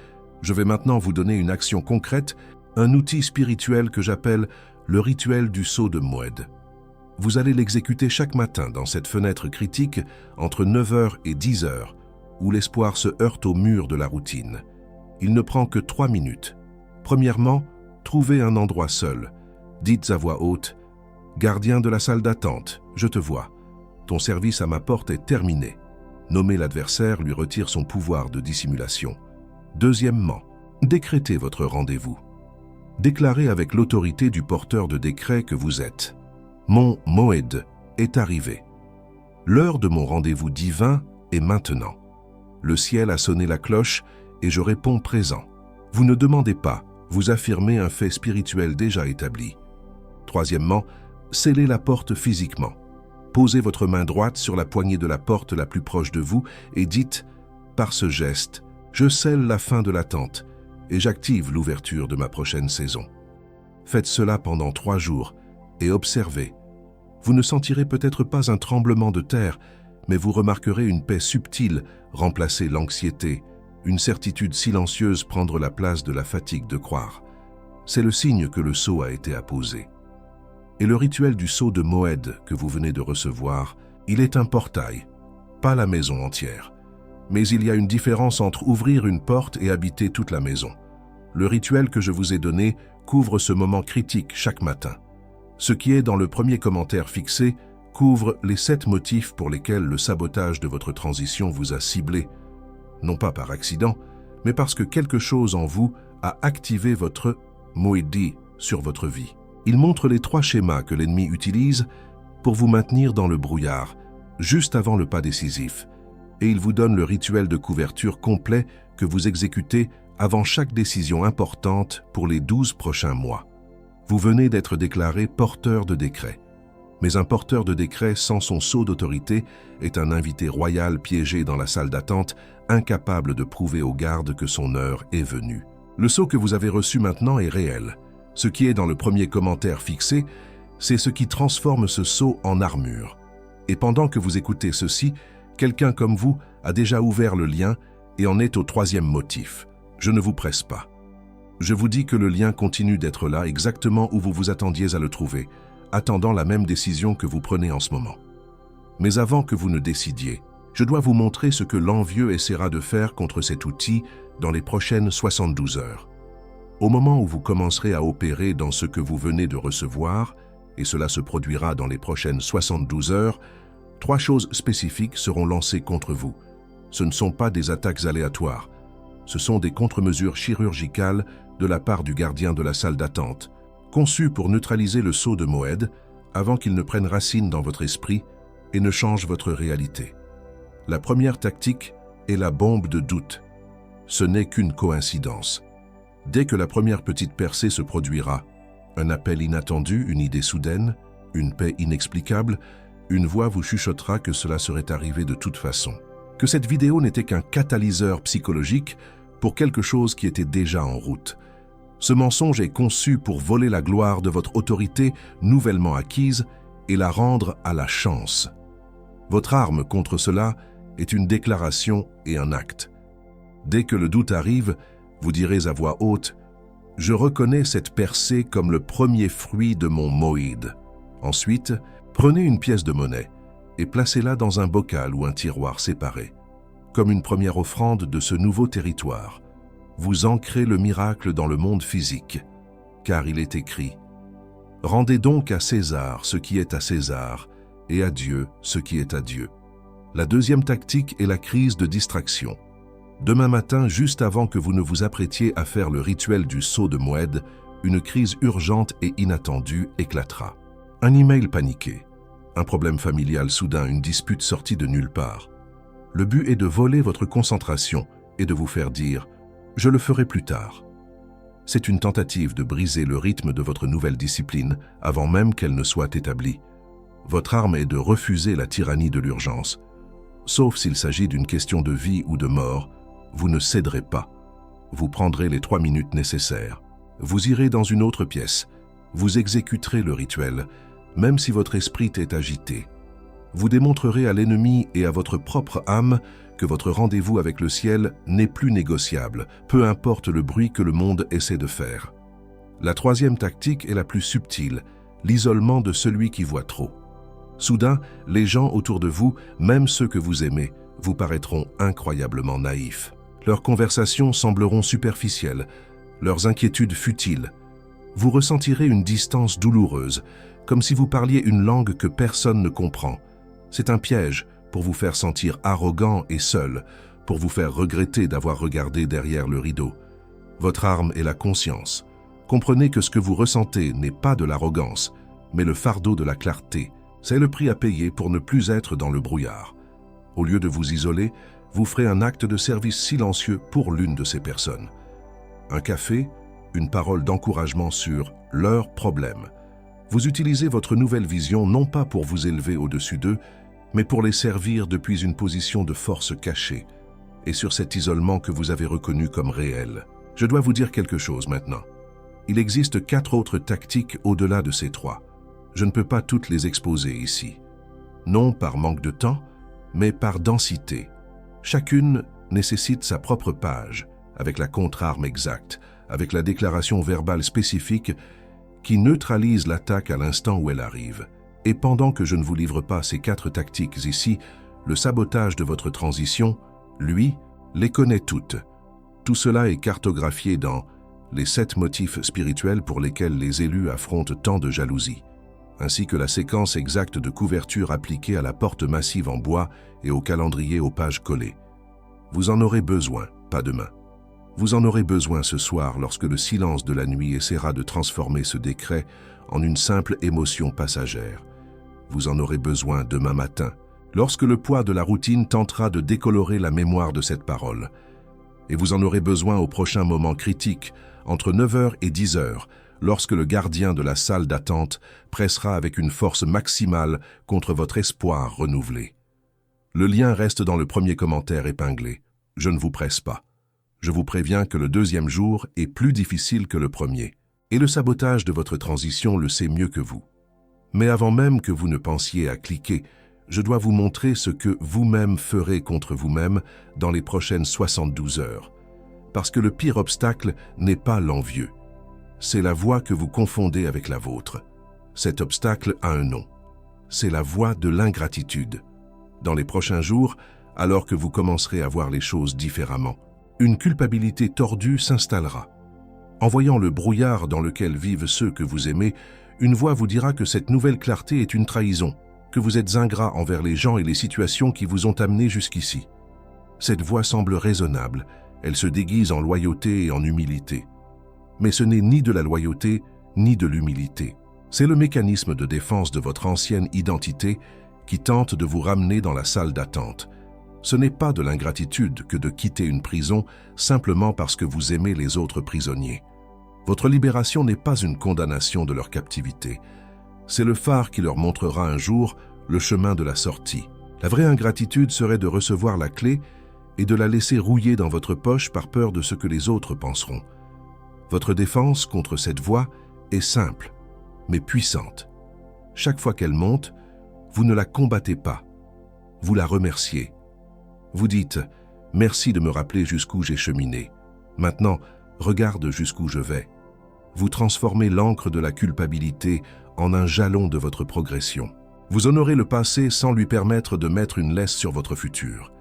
Je vais maintenant vous donner une action concrète, un outil spirituel que j'appelle le rituel du sceau de Moued. Vous allez l'exécuter chaque matin dans cette fenêtre critique entre 9h et 10h, où l'espoir se heurte au mur de la routine. Il ne prend que 3 minutes. Premièrement, trouvez un endroit seul. Dites à voix haute « Gardien de la salle d'attente, je te vois. Ton service à ma porte est terminé. » Nommer l'adversaire lui retire son pouvoir de dissimulation. Deuxièmement, décrétez votre rendez-vous. Déclarez avec l'autorité du porteur de décret que vous êtes. Mon Moed est arrivé. L'heure de mon rendez-vous divin est maintenant. Le ciel a sonné la cloche et je réponds présent. Vous ne demandez pas, vous affirmez un fait spirituel déjà établi. Troisièmement, scellez la porte physiquement. Posez votre main droite sur la poignée de la porte la plus proche de vous et dites « Par ce geste, je scelle la fin de l'attente et j'active l'ouverture de ma prochaine saison. » Faites cela pendant 3 jours et observez. Vous ne sentirez peut-être pas un tremblement de terre, mais vous remarquerez une paix subtile remplacer l'anxiété, une certitude silencieuse prendre la place de la fatigue de croire. C'est le signe que le sceau a été apposé. Et le rituel du sceau de Moed que vous venez de recevoir, il est un portail, pas la maison entière. Mais il y a une différence entre ouvrir une porte et habiter toute la maison. Le rituel que je vous ai donné couvre ce moment critique chaque matin. Ce qui est dans le premier commentaire fixé couvre les 7 motifs pour lesquels le sabotage de votre transition vous a ciblé, non pas par accident, mais parce que quelque chose en vous a activé votre Moedi sur votre vie. Il montre les 3 schémas que l'ennemi utilise pour vous maintenir dans le brouillard, juste avant le pas décisif, et il vous donne le rituel de couverture complet que vous exécutez avant chaque décision importante pour les 12 prochains mois. Vous venez d'être déclaré porteur de décret. Mais un porteur de décret sans son sceau d'autorité est un invité royal piégé dans la salle d'attente, incapable de prouver aux gardes que son heure est venue. Le sceau que vous avez reçu maintenant est réel. Ce qui est dans le premier commentaire fixé, c'est ce qui transforme ce sceau en armure. Et pendant que vous écoutez ceci, quelqu'un comme vous a déjà ouvert le lien et en est au 3e motif. Je ne vous presse pas. Je vous dis que le lien continue d'être là exactement où vous vous attendiez à le trouver, attendant la même décision que vous prenez en ce moment. Mais avant que vous ne décidiez, je dois vous montrer ce que l'envieux essaiera de faire contre cet outil dans les prochaines 72 heures. Au moment où vous commencerez à opérer dans ce que vous venez de recevoir, et cela se produira dans les prochaines 72 heures, 3 choses spécifiques seront lancées contre vous. Ce ne sont pas des attaques aléatoires. Ce sont des contre-mesures chirurgicales de la part du gardien de la salle d'attente, conçues pour neutraliser le sceau de Moed avant qu'il ne prenne racine dans votre esprit et ne change votre réalité. La première tactique est la bombe de doute. Ce n'est qu'une coïncidence. Dès que la première petite percée se produira, un appel inattendu, une idée soudaine, une paix inexplicable, une voix vous chuchotera que cela serait arrivé de toute façon. Que cette vidéo n'était qu'un catalyseur psychologique pour quelque chose qui était déjà en route. Ce mensonge est conçu pour voler la gloire de votre autorité nouvellement acquise et la rendre à la chance. Votre arme contre cela est une déclaration et un acte. Dès que le doute arrive, vous direz à voix haute « Je reconnais cette percée comme le premier fruit de mon moïd ». Ensuite, prenez une pièce de monnaie et placez-la dans un bocal ou un tiroir séparé. Comme une première offrande de ce nouveau territoire, vous ancrez le miracle dans le monde physique, car il est écrit « Rendez donc à César ce qui est à César, et à Dieu ce qui est à Dieu ». La deuxième tactique est la crise de distraction. Demain matin, juste avant que vous ne vous apprêtiez à faire le rituel du sceau de Moed, une crise urgente et inattendue éclatera. Un email paniqué, un problème familial soudain, une dispute sortie de nulle part. Le but est de voler votre concentration et de vous faire dire « Je le ferai plus tard ». C'est une tentative de briser le rythme de votre nouvelle discipline avant même qu'elle ne soit établie. Votre arme est de refuser la tyrannie de l'urgence. Sauf s'il s'agit d'une question de vie ou de mort, vous ne céderez pas. Vous prendrez les 3 minutes nécessaires. Vous irez dans une autre pièce. Vous exécuterez le rituel, même si votre esprit est agité. Vous démontrerez à l'ennemi et à votre propre âme que votre rendez-vous avec le ciel n'est plus négociable, peu importe le bruit que le monde essaie de faire. La troisième tactique est la plus subtile, l'isolement de celui qui voit trop. Soudain, les gens autour de vous, même ceux que vous aimez, vous paraîtront incroyablement naïfs. Leurs conversations sembleront superficielles, leurs inquiétudes futiles. Vous ressentirez une distance douloureuse, comme si vous parliez une langue que personne ne comprend. C'est un piège pour vous faire sentir arrogant et seul, pour vous faire regretter d'avoir regardé derrière le rideau. Votre arme est la conscience. Comprenez que ce que vous ressentez n'est pas de l'arrogance, mais le fardeau de la clarté. C'est le prix à payer pour ne plus être dans le brouillard. Au lieu de vous isoler, vous ferez un acte de service silencieux pour l'une de ces personnes. Un café, une parole d'encouragement sur leurs problèmes. Vous utilisez votre nouvelle vision non pas pour vous élever au-dessus d'eux, mais pour les servir depuis une position de force cachée, et sur cet isolement que vous avez reconnu comme réel. Je dois vous dire quelque chose maintenant. Il existe 4 autres tactiques au-delà de ces 3. Je ne peux pas toutes les exposer ici. Non par manque de temps, mais par densité. Chacune nécessite sa propre page, avec la contre-arme exacte, avec la déclaration verbale spécifique qui neutralise l'attaque à l'instant où elle arrive. Et pendant que je ne vous livre pas ces 4 tactiques ici, le sabotage de votre transition, lui, les connaît toutes. Tout cela est cartographié dans les 7 motifs spirituels pour lesquels les élus affrontent tant de jalousie, ainsi que la séquence exacte de couverture appliquée à la porte massive en bois et au calendrier aux pages collées. Vous en aurez besoin, pas demain. Vous en aurez besoin ce soir lorsque le silence de la nuit essaiera de transformer ce décret en une simple émotion passagère. Vous en aurez besoin demain matin, lorsque le poids de la routine tentera de décolorer la mémoire de cette parole. Et vous en aurez besoin au prochain moment critique, entre 9h et 10h, lorsque le gardien de la salle d'attente pressera avec une force maximale contre votre espoir renouvelé. Le lien reste dans le premier commentaire épinglé. Je ne vous presse pas. Je vous préviens que le deuxième jour est plus difficile que le premier, et le sabotage de votre transition le sait mieux que vous. Mais avant même que vous ne pensiez à cliquer, je dois vous montrer ce que vous-même ferez contre vous-même dans les prochaines 72 heures. Parce que le pire obstacle n'est pas l'envieux. C'est la voie que vous confondez avec la vôtre. Cet obstacle a un nom. C'est la voie de l'ingratitude. Dans les prochains jours, alors que vous commencerez à voir les choses différemment, une culpabilité tordue s'installera. En voyant le brouillard dans lequel vivent ceux que vous aimez, une voix vous dira que cette nouvelle clarté est une trahison, que vous êtes ingrat envers les gens et les situations qui vous ont amené jusqu'ici. Cette voix semble raisonnable, elle se déguise en loyauté et en humilité. Mais ce n'est ni de la loyauté, ni de l'humilité. C'est le mécanisme de défense de votre ancienne identité qui tente de vous ramener dans la salle d'attente. Ce n'est pas de l'ingratitude que de quitter une prison simplement parce que vous aimez les autres prisonniers. Votre libération n'est pas une condamnation de leur captivité. C'est le phare qui leur montrera un jour le chemin de la sortie. La vraie ingratitude serait de recevoir la clé et de la laisser rouiller dans votre poche par peur de ce que les autres penseront. Votre défense contre cette voix est simple, mais puissante. Chaque fois qu'elle monte, vous ne la combattez pas, vous la remerciez. Vous dites « Merci de me rappeler jusqu'où j'ai cheminé. Maintenant, regarde jusqu'où je vais. » Vous transformez l'encre de la culpabilité en un jalon de votre progression. Vous honorez le passé sans lui permettre de mettre une laisse sur votre futur.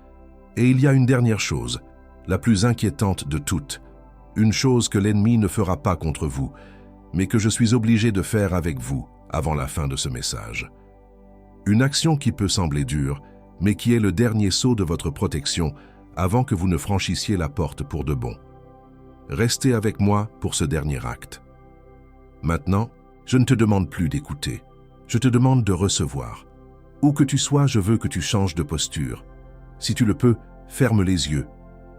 Et il y a une dernière chose, la plus inquiétante de toutes, une chose que l'ennemi ne fera pas contre vous, mais que je suis obligé de faire avec vous avant la fin de ce message. Une action qui peut sembler dure, mais qui est le dernier saut de votre protection avant que vous ne franchissiez la porte pour de bon. Restez avec moi pour ce dernier acte. Maintenant, je ne te demande plus d'écouter, je te demande de recevoir. Où que tu sois, je veux que tu changes de posture. Si tu le peux, ferme les yeux,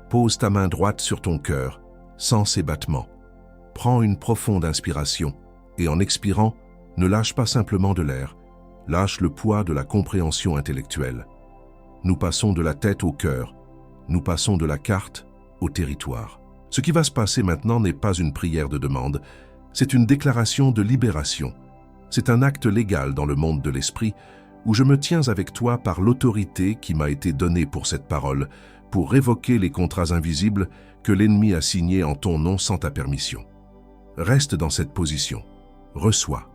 pose ta main droite sur ton cœur, sans ses battements. Prends une profonde inspiration et en expirant, ne lâche pas simplement de l'air, lâche le poids de la compréhension intellectuelle. Nous passons de la tête au cœur, nous passons de la carte au territoire. Ce qui va se passer maintenant n'est pas une prière de demande, c'est une déclaration de libération. C'est un acte légal dans le monde de l'esprit où je me tiens avec toi par l'autorité qui m'a été donnée pour cette parole, pour révoquer les contrats invisibles que l'ennemi a signés en ton nom sans ta permission. Reste dans cette position. Reçois.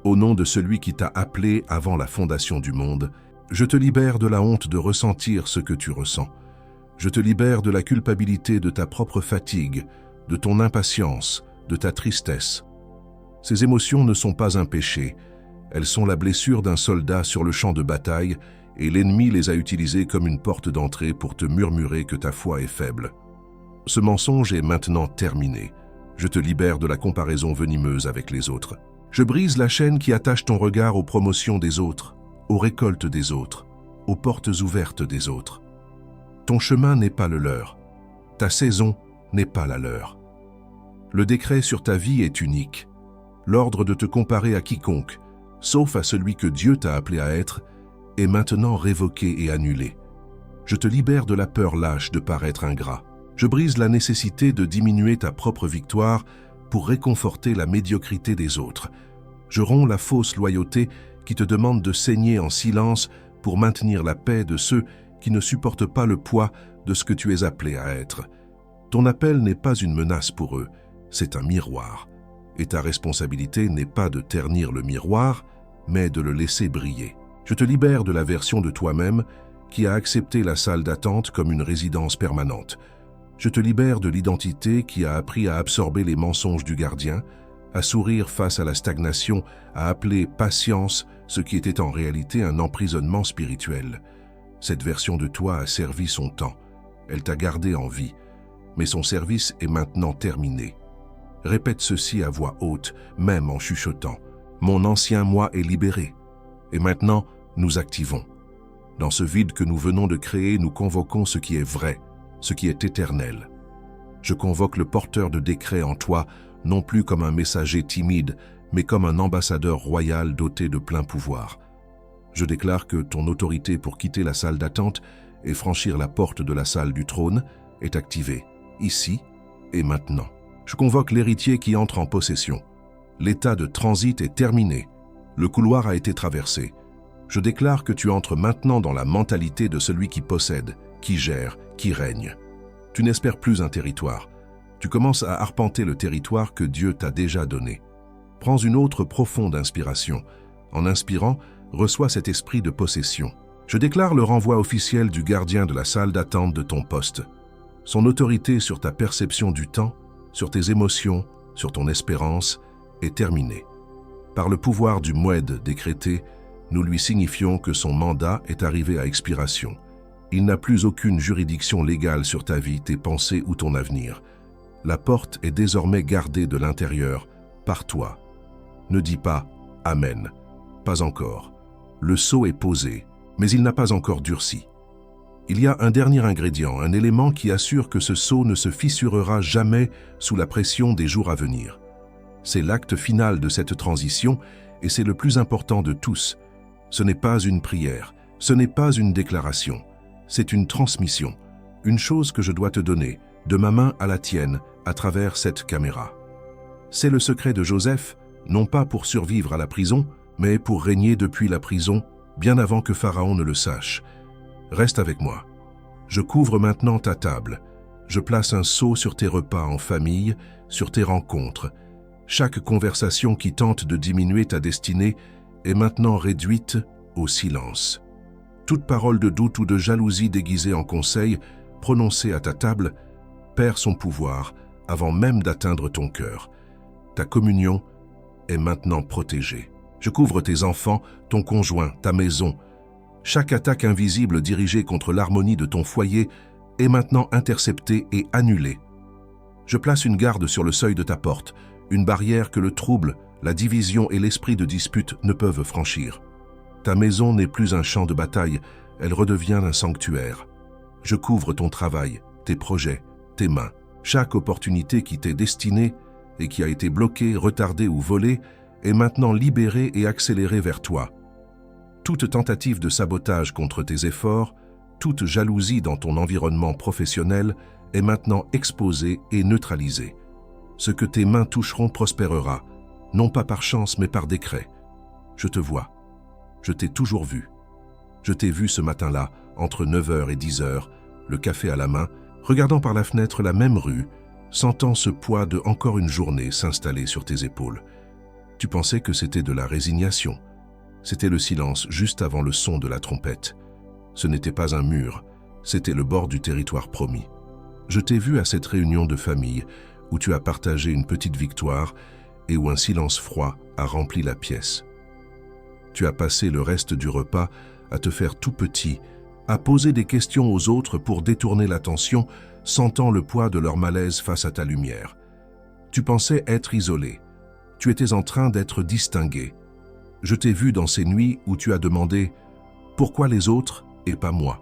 Au nom de celui qui t'a appelé avant la fondation du monde, je te libère de la honte de ressentir ce que tu ressens. Je te libère de la culpabilité de ta propre fatigue, de ton impatience, de ta tristesse. Ces émotions ne sont pas un péché, elles sont la blessure d'un soldat sur le champ de bataille et l'ennemi les a utilisées comme une porte d'entrée pour te murmurer que ta foi est faible. Ce mensonge est maintenant terminé. Je te libère de la comparaison venimeuse avec les autres. Je brise la chaîne qui attache ton regard aux promotions des autres, aux récoltes des autres, aux portes ouvertes des autres. Ton chemin n'est pas le leur. Ta saison n'est pas la leur. Le décret sur ta vie est unique. L'ordre de te comparer à quiconque, sauf à celui que Dieu t'a appelé à être, est maintenant révoqué et annulé. Je te libère de la peur lâche de paraître ingrat. Je brise la nécessité de diminuer ta propre victoire pour réconforter la médiocrité des autres. Je romps la fausse loyauté qui te demande de saigner en silence pour maintenir la paix de ceux qui ne supportent pas le poids de ce que tu es appelé à être. Ton appel n'est pas une menace pour eux, c'est un miroir. Et ta responsabilité n'est pas de ternir le miroir, mais de le laisser briller. Je te libère de la version de toi-même qui a accepté la salle d'attente comme une résidence permanente. Je te libère de l'identité qui a appris à absorber les mensonges du gardien, à sourire face à la stagnation, à appeler patience ce qui était en réalité un emprisonnement spirituel. Cette version de toi a servi son temps. Elle t'a gardé en vie. mais son service est maintenant terminé. Répète ceci à voix haute, même en chuchotant. Mon ancien moi est libéré. Et maintenant, nous activons. Dans ce vide que nous venons de créer, nous convoquons ce qui est vrai, ce qui est éternel. Je convoque le porteur de décret en toi, non plus comme un messager timide, mais comme un ambassadeur royal doté de plein pouvoir. Je déclare que ton autorité pour quitter la salle d'attente et franchir la porte de la salle du trône est activée, ici et maintenant. Je convoque l'héritier qui entre en possession. L'état de transit est terminé. Le couloir a été traversé. Je déclare que tu entres maintenant dans la mentalité de celui qui possède, qui gère, qui règne. Tu n'espères plus un territoire. Tu commences à arpenter le territoire que Dieu t'a déjà donné. Prends une autre profonde inspiration. En inspirant, reçois cet esprit de possession. Je déclare le renvoi officiel du gardien de la salle d'attente de ton poste. Son autorité sur ta perception du temps, sur tes émotions, sur ton espérance, est terminée. Par le pouvoir du Moued décrété, nous lui signifions que son mandat est arrivé à expiration. Il n'a plus aucune juridiction légale sur ta vie, tes pensées ou ton avenir. La porte est désormais gardée de l'intérieur, par toi. Ne dis pas « Amen », pas encore. Le sceau est posé, mais il n'a pas encore durci. Il y a un dernier ingrédient, un élément qui assure que ce sceau ne se fissurera jamais sous la pression des jours à venir. C'est l'acte final de cette transition et c'est le plus important de tous. Ce n'est pas une prière, ce n'est pas une déclaration, c'est une transmission, une chose que je dois te donner, de ma main à la tienne, à travers cette caméra. C'est le secret de Joseph, non pas pour survivre à la prison, mais pour régner depuis la prison, bien avant que Pharaon ne le sache. Reste avec moi. Je couvre maintenant ta table. Je place un sceau sur tes repas en famille, sur tes rencontres. Chaque conversation qui tente de diminuer ta destinée est maintenant réduite au silence. Toute parole de doute ou de jalousie déguisée en conseil, prononcée à ta table, perd son pouvoir avant même d'atteindre ton cœur. Ta communion est maintenant protégée. Je couvre tes enfants, ton conjoint, ta maison. Chaque attaque invisible dirigée contre l'harmonie de ton foyer est maintenant interceptée et annulée. Je place une garde sur le seuil de ta porte, une barrière que le trouble, la division et l'esprit de dispute ne peuvent franchir. Ta maison n'est plus un champ de bataille, elle redevient un sanctuaire. Je couvre ton travail, tes projets, tes mains. Chaque opportunité qui t'est destinée et qui a été bloquée, retardée ou volée est maintenant libérée et accélérée vers toi. Toute tentative de sabotage contre tes efforts, toute jalousie dans ton environnement professionnel est maintenant exposée et neutralisée. Ce que tes mains toucheront prospérera, non pas par chance mais par décret. Je te vois. Je t'ai toujours vu. Je t'ai vu ce matin-là, entre 9h et 10h, le café à la main, regardant par la fenêtre la même rue, sentant ce poids de encore une journée s'installer sur tes épaules. Tu pensais que c'était de la résignation. C'était le silence juste avant le son de la trompette. Ce n'était pas un mur, c'était le bord du territoire promis. Je t'ai vu à cette réunion de famille où tu as partagé une petite victoire et où un silence froid a rempli la pièce. Tu as passé le reste du repas à te faire tout petit, à poser des questions aux autres pour détourner l'attention, sentant le poids de leur malaise face à ta lumière. Tu pensais être isolé. Tu étais en train d'être distingué. Je t'ai vu dans ces nuits où tu as demandé « Pourquoi les autres et pas moi ?»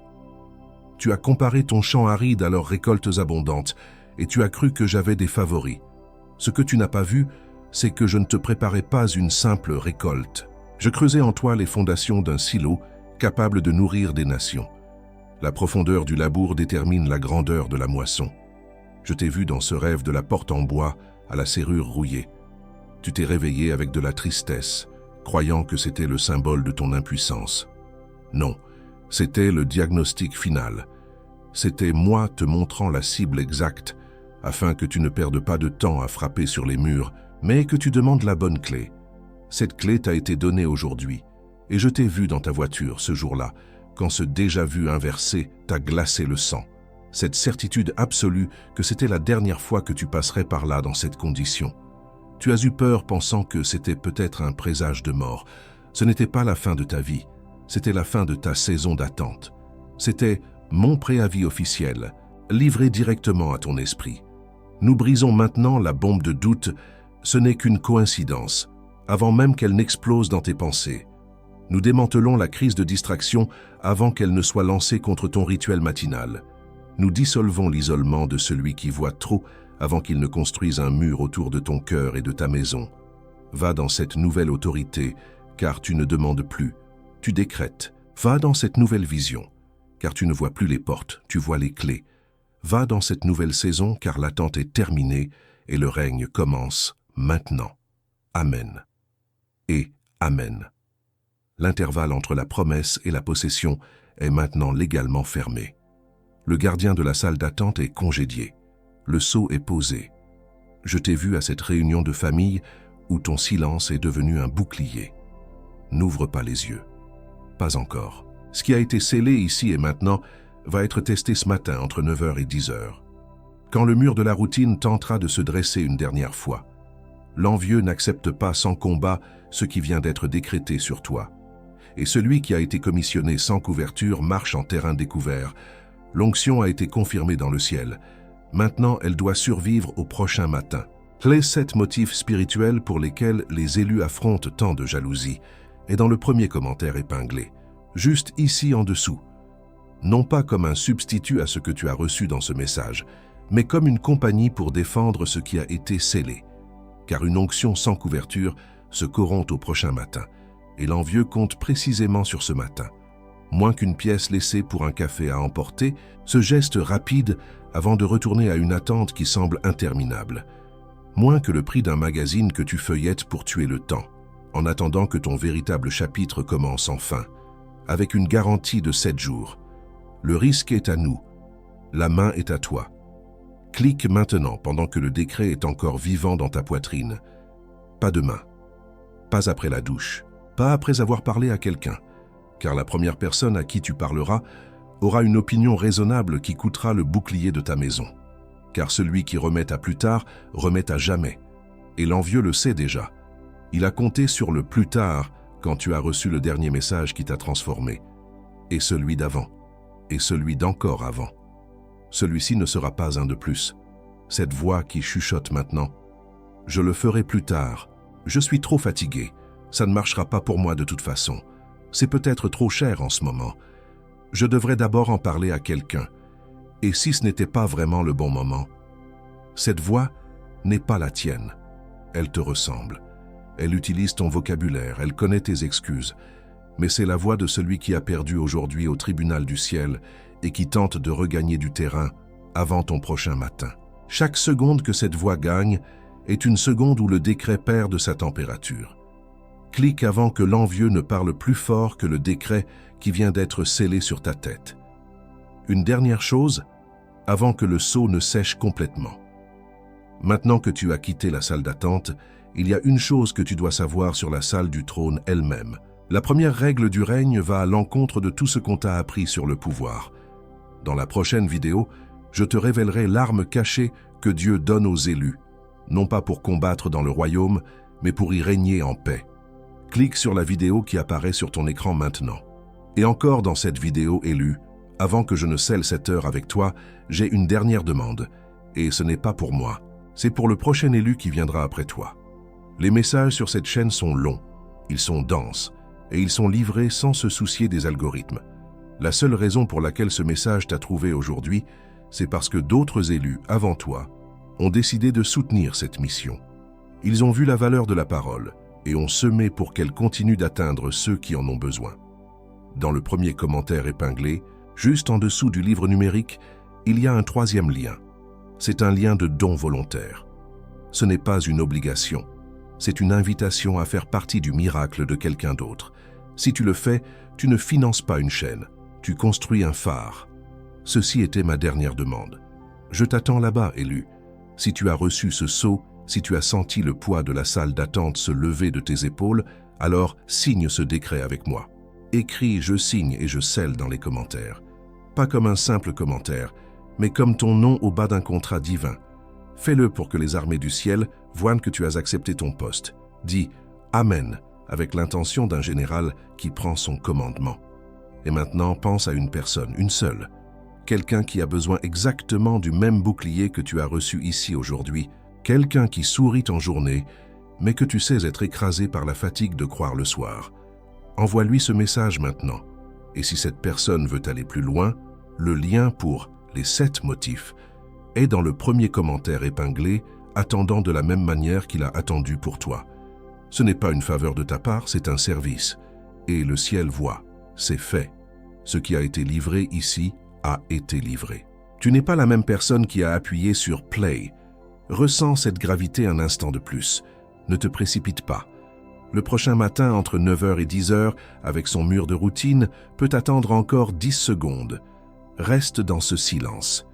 Tu as comparé ton champ aride à leurs récoltes abondantes et tu as cru que j'avais des favoris. Ce que tu n'as pas vu, c'est que je ne te préparais pas une simple récolte. Je creusais en toi les fondations d'un silo capable de nourrir des nations. La profondeur du labour détermine la grandeur de la moisson. Je t'ai vu dans ce rêve de la porte en bois à la serrure rouillée. Tu t'es réveillé avec de la tristesse, croyant que c'était le symbole de ton impuissance. Non, c'était le diagnostic final. C'était moi te montrant la cible exacte, afin que tu ne perdes pas de temps à frapper sur les murs, mais que tu demandes la bonne clé. Cette clé t'a été donnée aujourd'hui, et je t'ai vu dans ta voiture ce jour-là, quand ce déjà-vu inversé t'a glacé le sang. Cette certitude absolue que c'était la dernière fois que tu passerais par là dans cette condition. Tu as eu peur pensant que c'était peut-être un présage de mort. Ce n'était pas la fin de ta vie, c'était la fin de ta saison d'attente. C'était mon préavis officiel, livré directement à ton esprit. Nous brisons maintenant la bombe de doute, ce n'est qu'une coïncidence, avant même qu'elle n'explose dans tes pensées. Nous démantelons la crise de distraction avant qu'elle ne soit lancée contre ton rituel matinal. Nous dissolvons l'isolement de celui qui voit trop avant qu'il ne construise un mur autour de ton cœur et de ta maison. Va dans cette nouvelle autorité, car tu ne demandes plus, tu décrètes. Va dans cette nouvelle vision, car tu ne vois plus les portes, tu vois les clés. Va dans cette nouvelle saison, car l'attente est terminée et le règne commence maintenant. Amen. Et Amen. L'intervalle entre la promesse et la possession est maintenant légalement fermé. Le gardien de la salle d'attente est congédié. Le sceau est posé. Je t'ai vu à cette réunion de famille où ton silence est devenu un bouclier. N'ouvre pas les yeux. Pas encore. Ce qui a été scellé ici et maintenant va être testé ce matin entre 9h et 10h. Quand le mur de la routine tentera de se dresser une dernière fois, l'envieux n'accepte pas sans combat ce qui vient d'être décrété sur toi. Et celui qui a été commissionné sans couverture marche en terrain découvert. L'onction a été confirmée dans le ciel. Maintenant, elle doit survivre au prochain matin. Les 7 motifs spirituels pour lesquels les élus affrontent tant de jalousie est dans le premier commentaire épinglé, juste ici en dessous. Non pas comme un substitut à ce que tu as reçu dans ce message, mais comme une compagnie pour défendre ce qui a été scellé. Car une onction sans couverture se corrompt au prochain matin, et l'envieux compte précisément sur ce matin. Moins qu'une pièce laissée pour un café à emporter, ce geste rapide avant de retourner à une attente qui semble interminable. Moins que le prix d'un magazine que tu feuillettes pour tuer le temps, en attendant que ton véritable chapitre commence enfin, avec une garantie de 7 jours. Le risque est à nous, la main est à toi. Clique maintenant pendant que le décret est encore vivant dans ta poitrine. Pas demain, pas après la douche, pas après avoir parlé à quelqu'un, car la première personne à qui tu parleras aura une opinion raisonnable qui coûtera le bouclier de ta maison. Car celui qui remet à plus tard, remet à jamais. Et l'envieux le sait déjà. Il a compté sur le plus tard quand tu as reçu le dernier message qui t'a transformé. Et celui d'avant. Et celui d'encore avant. Celui-ci ne sera pas un de plus. Cette voix qui chuchote maintenant. Je le ferai plus tard. Je suis trop fatigué. Ça ne marchera pas pour moi de toute façon. C'est peut-être trop cher en ce moment. Je devrais d'abord en parler à quelqu'un. Et si ce n'était pas vraiment le bon moment? Cette voix n'est pas la tienne. Elle te ressemble. Elle utilise ton vocabulaire, elle connaît tes excuses. Mais c'est la voix de celui qui a perdu aujourd'hui au tribunal du ciel et qui tente de regagner du terrain avant ton prochain matin. Chaque seconde que cette voix gagne est une seconde où le décret perd de sa température. Clique avant que l'envieux ne parle plus fort que le décret qui vient d'être scellé sur ta tête. Une dernière chose, avant que le sceau ne sèche complètement. Maintenant que tu as quitté la salle d'attente, il y a une chose que tu dois savoir sur la salle du trône elle-même. La première règle du règne va à l'encontre de tout ce qu'on t'a appris sur le pouvoir. Dans la prochaine vidéo, je te révélerai l'arme cachée que Dieu donne aux élus, non pas pour combattre dans le royaume, mais pour y régner en paix. Clique sur la vidéo qui apparaît sur ton écran maintenant. Et encore dans cette vidéo élue, avant que je ne scelle cette heure avec toi, j'ai une dernière demande. Et ce n'est pas pour moi, c'est pour le prochain élu qui viendra après toi. Les messages sur cette chaîne sont longs, ils sont denses, et ils sont livrés sans se soucier des algorithmes. La seule raison pour laquelle ce message t'a trouvé aujourd'hui, c'est parce que d'autres élus, avant toi, ont décidé de soutenir cette mission. Ils ont vu la valeur de la parole et ont semé pour qu'elle continue d'atteindre ceux qui en ont besoin. Dans le premier commentaire épinglé, juste en dessous du livre numérique, il y a un troisième lien. C'est un lien de don volontaire. Ce n'est pas une obligation. C'est une invitation à faire partie du miracle de quelqu'un d'autre. Si tu le fais, tu ne finances pas une chaîne, tu construis un phare. Ceci était ma dernière demande. Je t'attends là-bas, élu. Si tu as reçu ce sceau, si tu as senti le poids de la salle d'attente se lever de tes épaules, alors signe ce décret avec moi. Écris « Je signe » et je scelle dans les commentaires. Pas comme un simple commentaire, mais comme ton nom au bas d'un contrat divin. Fais-le pour que les armées du ciel voient que tu as accepté ton poste. Dis « Amen » avec l'intention d'un général qui prend son commandement. Et maintenant, pense à une personne, une seule, quelqu'un qui a besoin exactement du même bouclier que tu as reçu ici aujourd'hui, quelqu'un qui sourit en journée, mais que tu sais être écrasé par la fatigue de croire le soir. Envoie-lui ce message maintenant. Et si cette personne veut aller plus loin, le lien pour les 7 motifs est dans le premier commentaire épinglé, attendant de la même manière qu'il a attendu pour toi. Ce n'est pas une faveur de ta part, c'est un service. Et le ciel voit, c'est fait. Ce qui a été livré ici a été livré. Tu n'es pas la même personne qui a appuyé sur « Play ». Ressens cette gravité un instant de plus. Ne te précipite pas. Le prochain matin, entre 9h et 10h, avec son mur de routine, peut attendre encore 10 secondes. Reste dans ce silence.